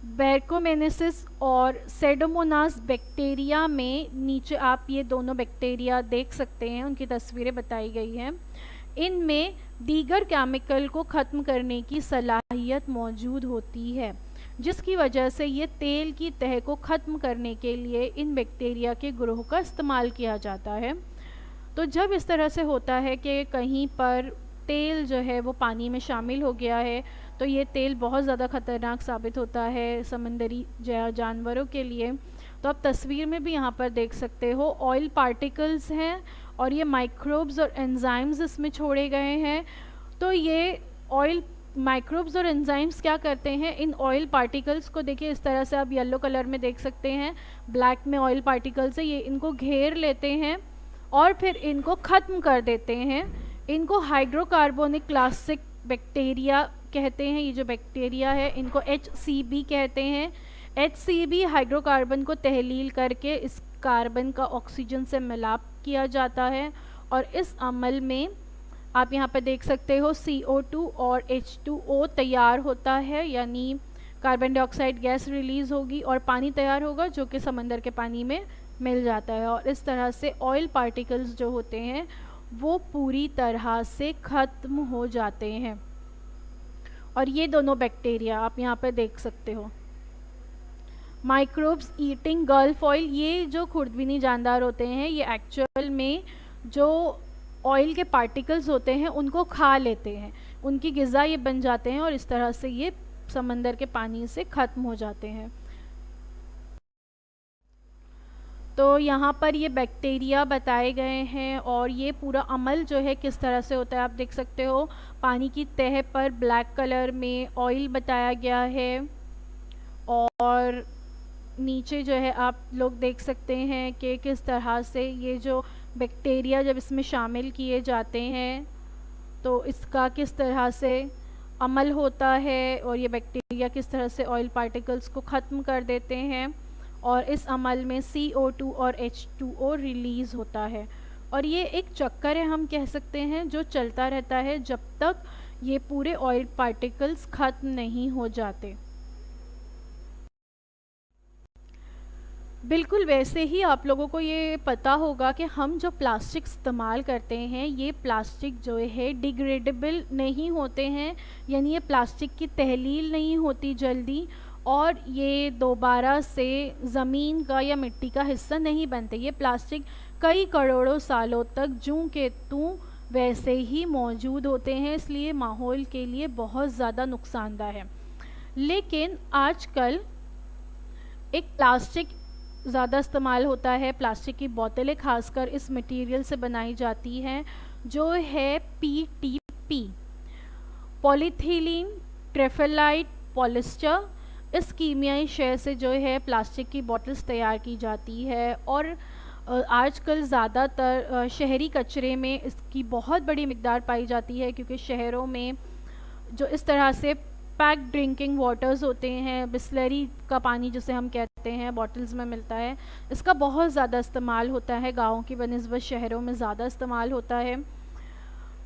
बैरकोमेनेसिस और सेडोमोनास बैक्टीरिया में, नीचे आप ये दोनों बैक्टीरिया देख सकते हैं, उनकी तस्वीरें बताई गई हैं, इनमें दीगर केमिकल को ख़त्म करने की सलाहियत मौजूद होती है, जिसकी वजह से ये तेल की तह को ख़त्म करने के लिए इन बैक्टीरिया के ग्रोह का इस्तेमाल किया जाता है। तो जब इस तरह से होता है कि कहीं पर तेल जो है वो पानी में शामिल हो गया है तो ये तेल बहुत ज़्यादा ख़तरनाक साबित होता है समंदरी जानवरों के लिए। तो आप तस्वीर में भी यहाँ पर देख सकते हो, ऑयल पार्टिकल्स हैं और ये माइक्रोब्स और एंजाइम्स इसमें छोड़े गए हैं। तो ये ऑयल माइक्रोब्स और एंजाइम्स क्या करते हैं, इन ऑयल पार्टिकल्स को देखिए, इस तरह से आप येलो कलर में देख सकते हैं, ब्लैक में ऑयल पार्टिकल्स है, ये इनको घेर लेते हैं और फिर इनको ख़त्म कर देते हैं। इनको हाइड्रोकार्बोनिक क्लासिक बैक्टीरिया कहते हैं। ये जो बैक्टीरिया है इनको HCB कहते हैं। HCB हाइड्रोकार्बन को तहलील करके इस कार्बन का ऑक्सीजन से मिलाप किया जाता है और इस अमल में आप यहाँ पर देख सकते हो CO2 और H2O तैयार होता है, यानी कार्बन डाइऑक्साइड गैस रिलीज़ होगी और पानी तैयार होगा जो कि समंदर के पानी में मिल जाता है। और इस तरह से ऑयल पार्टिकल्स जो होते हैं वो पूरी तरह से ख़त्म हो जाते हैं। और ये दोनों बैक्टीरिया आप यहाँ पर देख सकते हो, माइक्रोब्स ईटिंग गल्फ ऑयल, ये जो खुर्दबीनी जानदार होते हैं ये एक्चुअल में जो ऑयल के पार्टिकल्स होते हैं उनको खा लेते हैं, उनकी ग़िज़ा ये बन जाते हैं और इस तरह से ये समंदर के पानी से ख़त्म हो जाते हैं। तो यहाँ पर ये बैक्टीरिया बताए गए हैं और ये पूरा अमल जो है किस तरह से होता है आप देख सकते हो। पानी की तह पर ब्लैक कलर में ऑयल बताया गया है और नीचे जो है आप लोग देख सकते हैं कि किस तरह से ये जो बैक्टीरिया जब इसमें शामिल किए जाते हैं तो इसका किस तरह से अमल होता है और ये बैक्टीरिया किस तरह से ऑयल पार्टिकल्स को ख़त्म कर देते हैं और इस अमल में CO2 और H2O रिलीज़ होता है। और ये एक चक्कर है हम कह सकते हैं जो चलता रहता है जब तक ये पूरे ऑयल पार्टिकल्स ख़त्म नहीं हो जाते। बिल्कुल वैसे ही आप लोगों को ये पता होगा कि हम जो प्लास्टिक इस्तेमाल करते हैं ये प्लास्टिक जो है डिग्रेडेबल नहीं होते हैं, यानी ये प्लास्टिक की तहलील नहीं होती जल्दी और ये दोबारा से ज़मीन का या मिट्टी का हिस्सा नहीं बनते। ये प्लास्टिक कई करोड़ों सालों तक जूं के तूं वैसे ही मौजूद होते हैं, इसलिए माहौल के लिए बहुत ज़्यादा नुकसानदायक है। लेकिन आजकल एक प्लास्टिक ज़्यादा इस्तेमाल होता है, प्लास्टिक की बोतलें खासकर इस मटेरियल से बनाई जाती हैं जो है PTP, पॉलीथिलीन ट्रेफेलाइट पॉलिस्टर। इस कीमियाई शय से जो है प्लास्टिक की बॉटल्स तैयार की जाती है और आजकल ज़्यादातर शहरी कचरे में इसकी बहुत बड़ी मिकदार पाई जाती है, क्योंकि शहरों में जो इस तरह से पैक्ड ड्रिंकिंग वाटर्स होते हैं, बिस्लरी का पानी जिसे हम कहते हैं बॉटल्स में मिलता है, इसका बहुत ज़्यादा इस्तेमाल होता है। गाँव की बनिस्बत शहरों में ज़्यादा इस्तेमाल होता है,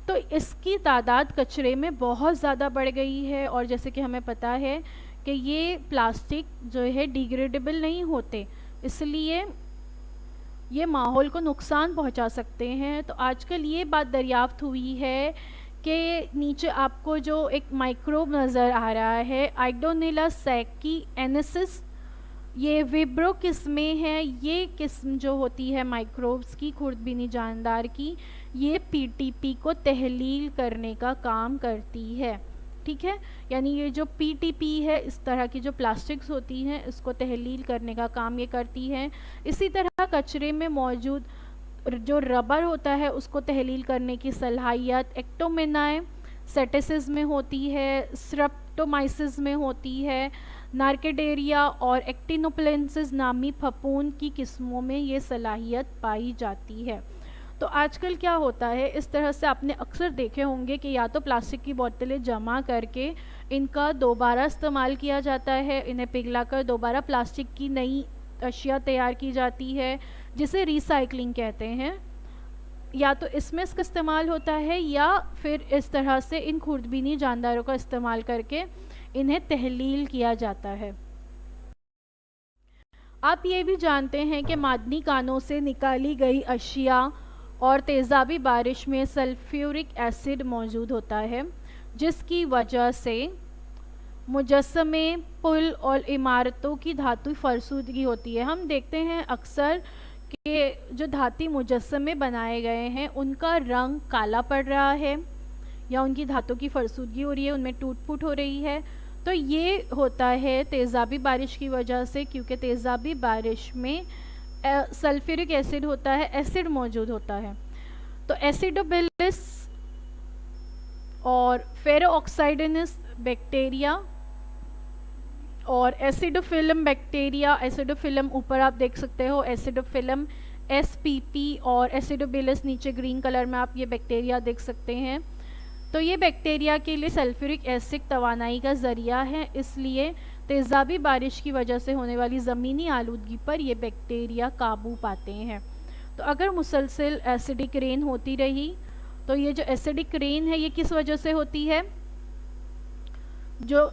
तो इसकी तादाद कचरे में बहुत ज़्यादा बढ़ गई है। और जैसे कि हमें पता है कि ये प्लास्टिक जो है डिग्रेडेबल नहीं होते, इसलिए ये माहौल को नुकसान पहुंचा सकते हैं। तो आजकल ये बात दरियाफ्त हुई है कि नीचे आपको जो एक माइक्रोब नज़र आ रहा है, आइडोनेला सैकी एनेसिस, ये विब्रो किस्में हैं। ये किस्म जो होती है माइक्रोब्स की, खुर्दबीनी जानदार की, ये पीटीपी को तहलील करने का काम करती है। ठीक है, यानी ये जो पीटीपी है, इस तरह की जो प्लास्टिक्स होती हैं, इसको तहलील करने का काम ये करती है। इसी तरह कचरे में मौजूद जो रबर होता है उसको तहलील करने की सलाहियत एक्टोमेनाई सेटेसिस में होती है, स्ट्रेप्टोमाइसिस में होती है, नार्केडेरिया और एक्टिनोप्लेंसिस नामी फफूंद की किस्मों में ये सलाहियत पाई जाती है। तो आजकल क्या होता है, इस तरह से आपने अक्सर देखे होंगे कि या तो प्लास्टिक की बोतलें जमा करके इनका दोबारा इस्तेमाल किया जाता है, इन्हें पिघलाकर दोबारा प्लास्टिक की नई अशिया तैयार की जाती है जिसे रिसाइकलिंग कहते हैं, या तो इसमें इसका इस्तेमाल होता है या फिर इस तरह से इन खुर्दबीनी जानदारों का इस्तेमाल करके इन्हें तहलील किया जाता है। आप ये भी जानते हैं कि मादनी कानों से निकाली गई अशिया और तेज़ाबी बारिश में सल्फ्यूरिक एसिड मौजूद होता है, जिसकी वजह से मुजस्समे, पुल और इमारतों की धातु फरसूदगी होती है। हम देखते हैं अक्सर कि जो धाती मुजस्समे बनाए गए हैं उनका रंग काला पड़ रहा है या उनकी धातु की फरसूदगी हो रही है, उनमें टूट फूट हो रही है। तो ये होता है तेज़ाबी बारिश की वजह से, क्योंकि तेज़ाबी बारिश में सल्फ्यूरिक एसिड होता है, एसिड मौजूद होता है। तो एसिडोबिलिस और फेरोऑक्साइडिनस बैक्टीरिया और एसिडोफिलम बैक्टीरिया, एसिडोफिलम ऊपर आप देख सकते हो, एसिडोफिलम एसपीपी, और एसिडोबिलिस नीचे ग्रीन कलर में आप ये बैक्टीरिया देख सकते हैं। तो ये बैक्टीरिया के लिए सल्फ्यूरिक एसिड तवानाई का ज़रिया है, इसलिए तेज़ाबी बारिश की वजह से होने वाली ज़मीनी आलूदगी पर ये बैक्टीरिया काबू पाते हैं। तो अगर मुसलसल एसिडिक रेन होती रही, तो ये जो एसिडिक रेन है ये किस वजह से होती है, जो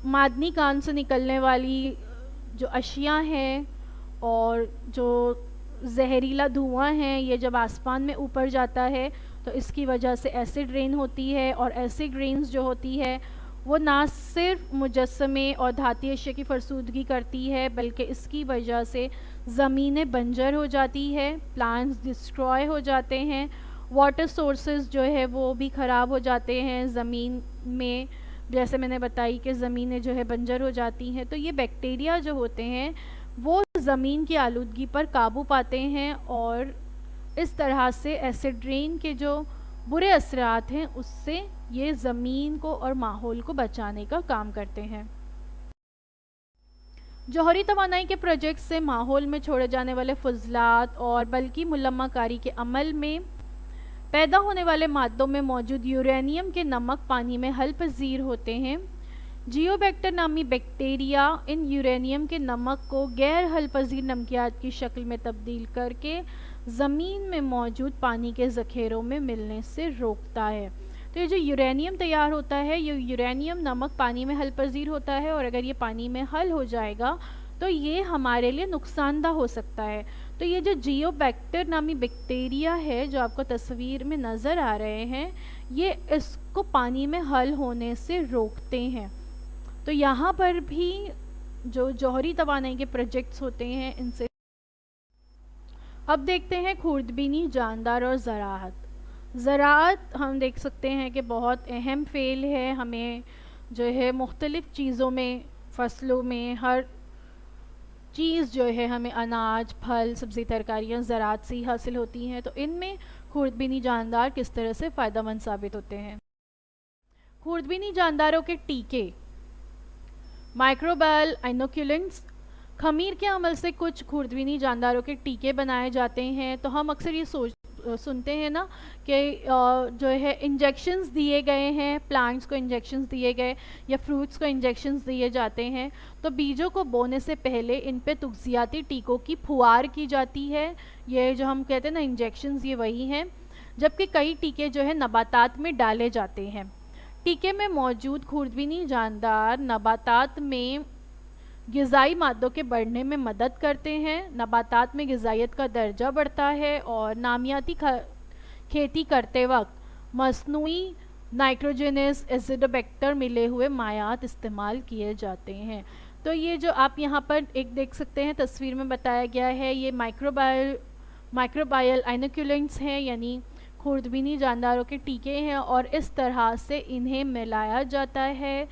मादनी कान से निकलने वाली जो अशियाँ हैं और जो जहरीला धुआं है, ये जब आसमान में ऊपर जाता है तो इसकी वजह से एसिड रेन होती है। और एसिड रेन्स जो होती है वो ना सिर्फ मुजस्समे और धाती अशिया की फरसूदगी करती है, बल्कि इसकी वजह से ज़मीनें बंजर हो जाती है, प्लांट्स डिस्ट्रॉय हो जाते हैं, वाटर सोर्सेज जो है वो भी ख़राब हो जाते हैं ज़मीन में, जैसे मैंने बताई कि ज़मीनें जो है बंजर हो जाती हैं। तो ये बैक्टीरिया जो होते हैं वो ज़मीन की आलूदगी पर काबू पाते हैं और इस तरह से एसिड रेन के जो बुरे असरात हैं उससे ये ज़मीन को और माहौल को बचाने का काम करते हैं। जौहरी तवानाई के प्रोजेक्ट से माहौल में छोड़े जाने वाले फजलात और बल्कि मुलम्माकारी के अमल में पैदा होने वाले मादों में मौजूद यूरेनियम के नमक पानी में हल पजीर होते हैं। जियोबैक्टर नामी बैक्टीरिया इन यूरेनियम के नमक को गैर हल पजीर नमकियात की शक्ल में तब्दील करके ज़मीन में मौजूद पानी के ज़ख़ीरों में मिलने से रोकता है। तो ये जो यूरेनियम तैयार होता है, ये यूरेनियम नमक पानी में हल पजीर होता है और अगर ये पानी में हल हो जाएगा तो ये हमारे लिए नुकसानदा हो सकता है। तो ये जो जियोबैक्टर नामी बैक्टीरिया है जो आपको तस्वीर में नज़र आ रहे हैं, ये इसको पानी में हल होने से रोकते हैं। तो यहाँ पर भी जो जौहरी तवानाई के प्रोजेक्ट्स होते हैं इनसे। अब देखते हैं खुर्दबीनी जानदार और ज़राअत। ज़राअत हम देख सकते हैं कि बहुत अहम फ़ेल है, हमें जो है मुख्तलिफ़ चीज़ों में, फसलों में, हर चीज़ जो है हमें अनाज, फल, सब्ज़ी, तरकारियाँ ज़राअत से ही हासिल होती हैं। तो इनमें खुर्दबीनी जानदार किस तरह से फ़ायदेमंद साबित होते हैं। खुर्दबीनी जानदारों के टीके माइक्रोबायल इनोक्यूलेंट्स, खमीर के अमल से कुछ खुर्दबीनी जानदारों के टीके बनाए जाते हैं। तो हम अक्सर ये सुनते हैं ना कि जो है इंजेक्शंस दिए गए हैं, प्लांट्स को इंजेक्शंस दिए गए या फ्रूट्स को इंजेक्शंस दिए जाते हैं। तो बीजों को बोने से पहले इन पे तुगजियाती टीकों की फुहार की जाती है। ये जो हम कहते हैं ना इंजेक्शंस, ये वही हैं। जबकि कई टीके जो है नबातात में डाले जाते हैं। टीके में मौजूद खुर्दबीनी जानदार नबातात में ग़िज़ाई मादों के बढ़ने में मदद करते हैं। नबातात में ग़िज़ाइयत का दर्जा बढ़ता है और नामियाती खेती करते वक्त मस्नूई नाइट्रोजनस एसिडोबैक्टर मिले हुए मायात इस्तेमाल किए जाते हैं। तो ये जो आप यहाँ पर एक देख सकते हैं तस्वीर में बताया गया है, ये माइक्रोबायल इनोक्यूलेंट्स हैं, यानी खुर्दबीनी जानदारों के टीके हैं। और इस तरह से इन्हें मिलाया जाता है,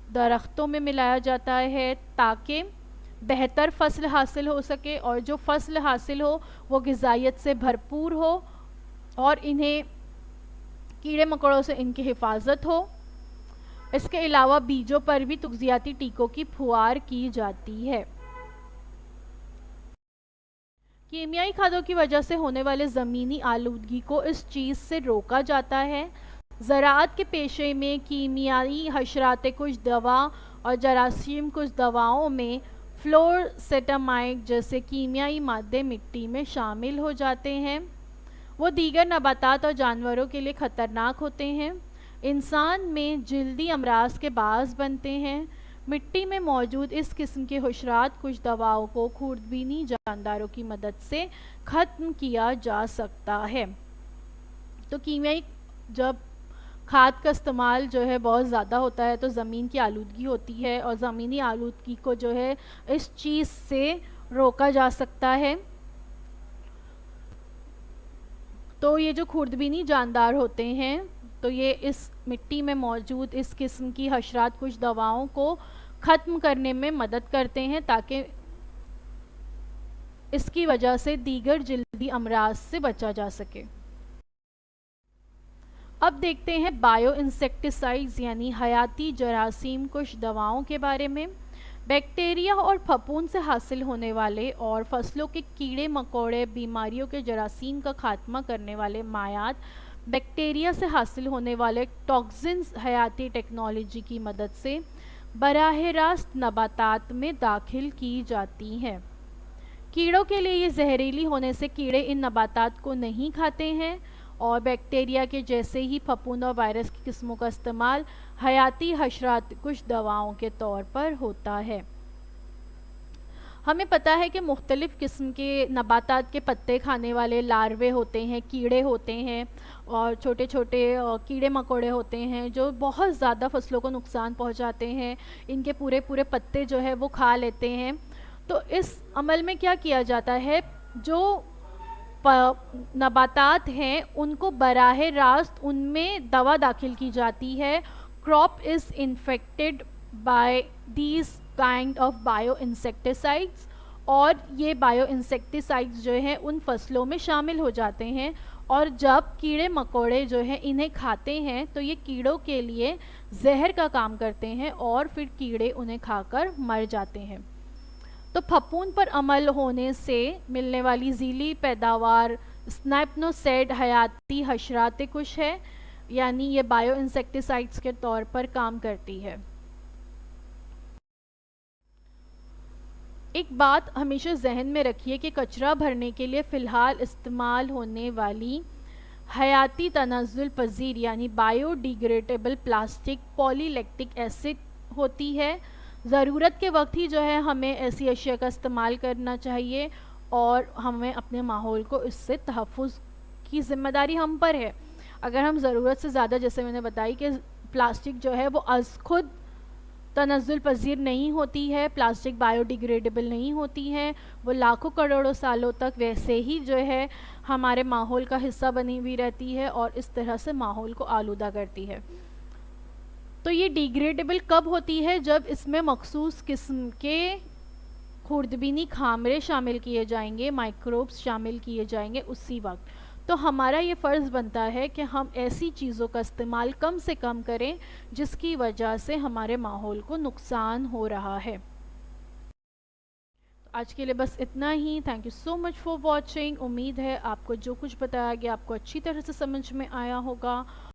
दरख्तों में मिलाया जाता है ताकि बेहतर फसल हासिल हो सके और जो फसल हासिल हो वो ग़िज़ाइयत से भरपूर हो और इन्हें कीड़े मकोड़ों से इनकी हिफाजत हो। इसके अलावा बीजों पर भी तुगजियाती टीकों की फुहार की जाती है। कीमियाई खादों की वजह से होने वाले ज़मीनी आलूदगी को इस चीज़ से रोका जाता है। ज़राअत के पेशे में कीमियाई हशरात कुछ दवा और जरासीम कुछ दवाओं में फ्लोरसेटामाइड जैसे कीमियाई मादे मिट्टी में शामिल हो जाते हैं। वो दीगर नबातात और जानवरों के लिए ख़तरनाक होते हैं। इंसान में जल्दी अमराज के बाज़ बनते हैं। मिट्टी में मौजूद इस किस्म के हशरात कुछ दवाओं को खुर्दबीनी जानदारों की मदद से ख़त्म किया जा सकता है। तो कीमियाई जब खाद का इस्तेमाल जो है बहुत ज़्यादा होता है तो ज़मीन की आलूदगी होती है और ज़मीनी आलूदगी को जो है इस चीज़ से रोका जा सकता है। तो ये जो खुर्दबीनी जानदार होते हैं तो ये इस मिट्टी में मौजूद इस किस्म की हशरात कुछ दवाओं को ख़त्म करने में मदद करते हैं ताकि इसकी वजह से दीगर जल्दी अमराज से बचा जा सके। अब देखते हैं बायो इंसेक्टिसाइड्स यानी हयाती जरासीम कुछ दवाओं के बारे में। बैक्टीरिया और फफूंद से हासिल होने वाले और फसलों के कीड़े मकोड़े बीमारियों के जरासीम का खात्मा करने वाले मायात बैक्टीरिया से हासिल होने वाले टॉक्सिन्स हयाती टेक्नोलॉजी की मदद से बराह रास्त नबातात में दाखिल की जाती हैं। कीड़ों के लिए ये जहरीली होने से कीड़े इन नबातात को नहीं खाते हैं और बैक्टीरिया के जैसे ही फफूंद और वायरस की किस्मों का इस्तेमाल हयाती हशरात कुछ दवाओं के तौर पर होता है। हमें पता है कि मुख्तलिफ़ किस्म के नबातात के पत्ते खाने वाले लार्वे होते हैं, कीड़े होते हैं और छोटे छोटे कीड़े मकोड़े होते हैं जो बहुत ज़्यादा फसलों को नुकसान पहुंचाते हैं। इनके पूरे पूरे पत्ते जो है वो खा लेते हैं। तो इस अमल में क्या किया जाता है, जो नबातात हैं उनको बराह रास्त उनमें दवा दाखिल की जाती है। Crop is infected by these kind of bio insecticides और ये बायो इंसेक्टिसाइड्स जो हैं उन फसलों में शामिल हो जाते हैं और जब कीड़े मकोड़े जो हैं इन्हें खाते हैं तो ये कीड़ों के लिए जहर का काम करते हैं और फिर कीड़े उन्हें खाकर मर जाते हैं। तो फफूंद पर अमल होने से मिलने वाली ज़ीली पैदावार स्नैपनोसेड हयाती हशरात कुछ है, यानी ये बायो इंसेक्टिसाइड्स के तौर पर काम करती है। एक बात हमेशा जहन में रखिए कि कचरा भरने के लिए फ़िलहाल इस्तेमाल होने वाली हयाती तनाज़ुल पज़ीर यानी बायोडिग्रेडेबल प्लास्टिक पॉलीलैक्टिक एसिड होती है। ज़रूरत के वक्त ही जो है हमें ऐसी अशिया का इस्तेमाल करना चाहिए और हमें अपने माहौल को इससे तहफ़्फ़ुज़ की ज़िम्मेदारी हम पर है। अगर हम ज़रूरत से ज़्यादा, जैसे मैंने बताई कि प्लास्टिक जो है वो अज़ खुद तनज़्ज़ुल पज़ीर नहीं होती है, प्लास्टिक बायोडिग्रेडेबल नहीं होती है, वो लाखों करोड़ों सालों तक वैसे ही जो है हमारे माहौल का हिस्सा बनी हुई रहती है और इस तरह से माहौल को आलूदा करती है। तो ये डिग्रेडेबल कब होती है, जब इसमें मखसूस किस्म के खुर्दबीनी खामरे शामिल किए जाएंगे, माइक्रोब्स शामिल किए जाएंगे उसी वक्त। तो हमारा ये फ़र्ज़ बनता है कि हम ऐसी चीज़ों का इस्तेमाल कम से कम करें जिसकी वजह से हमारे माहौल को नुकसान हो रहा है। आज के लिए बस इतना ही। Thank you so much for watching. उम्मीद है आपको जो कुछ बताया गया आपको अच्छी तरह से समझ में आया होगा।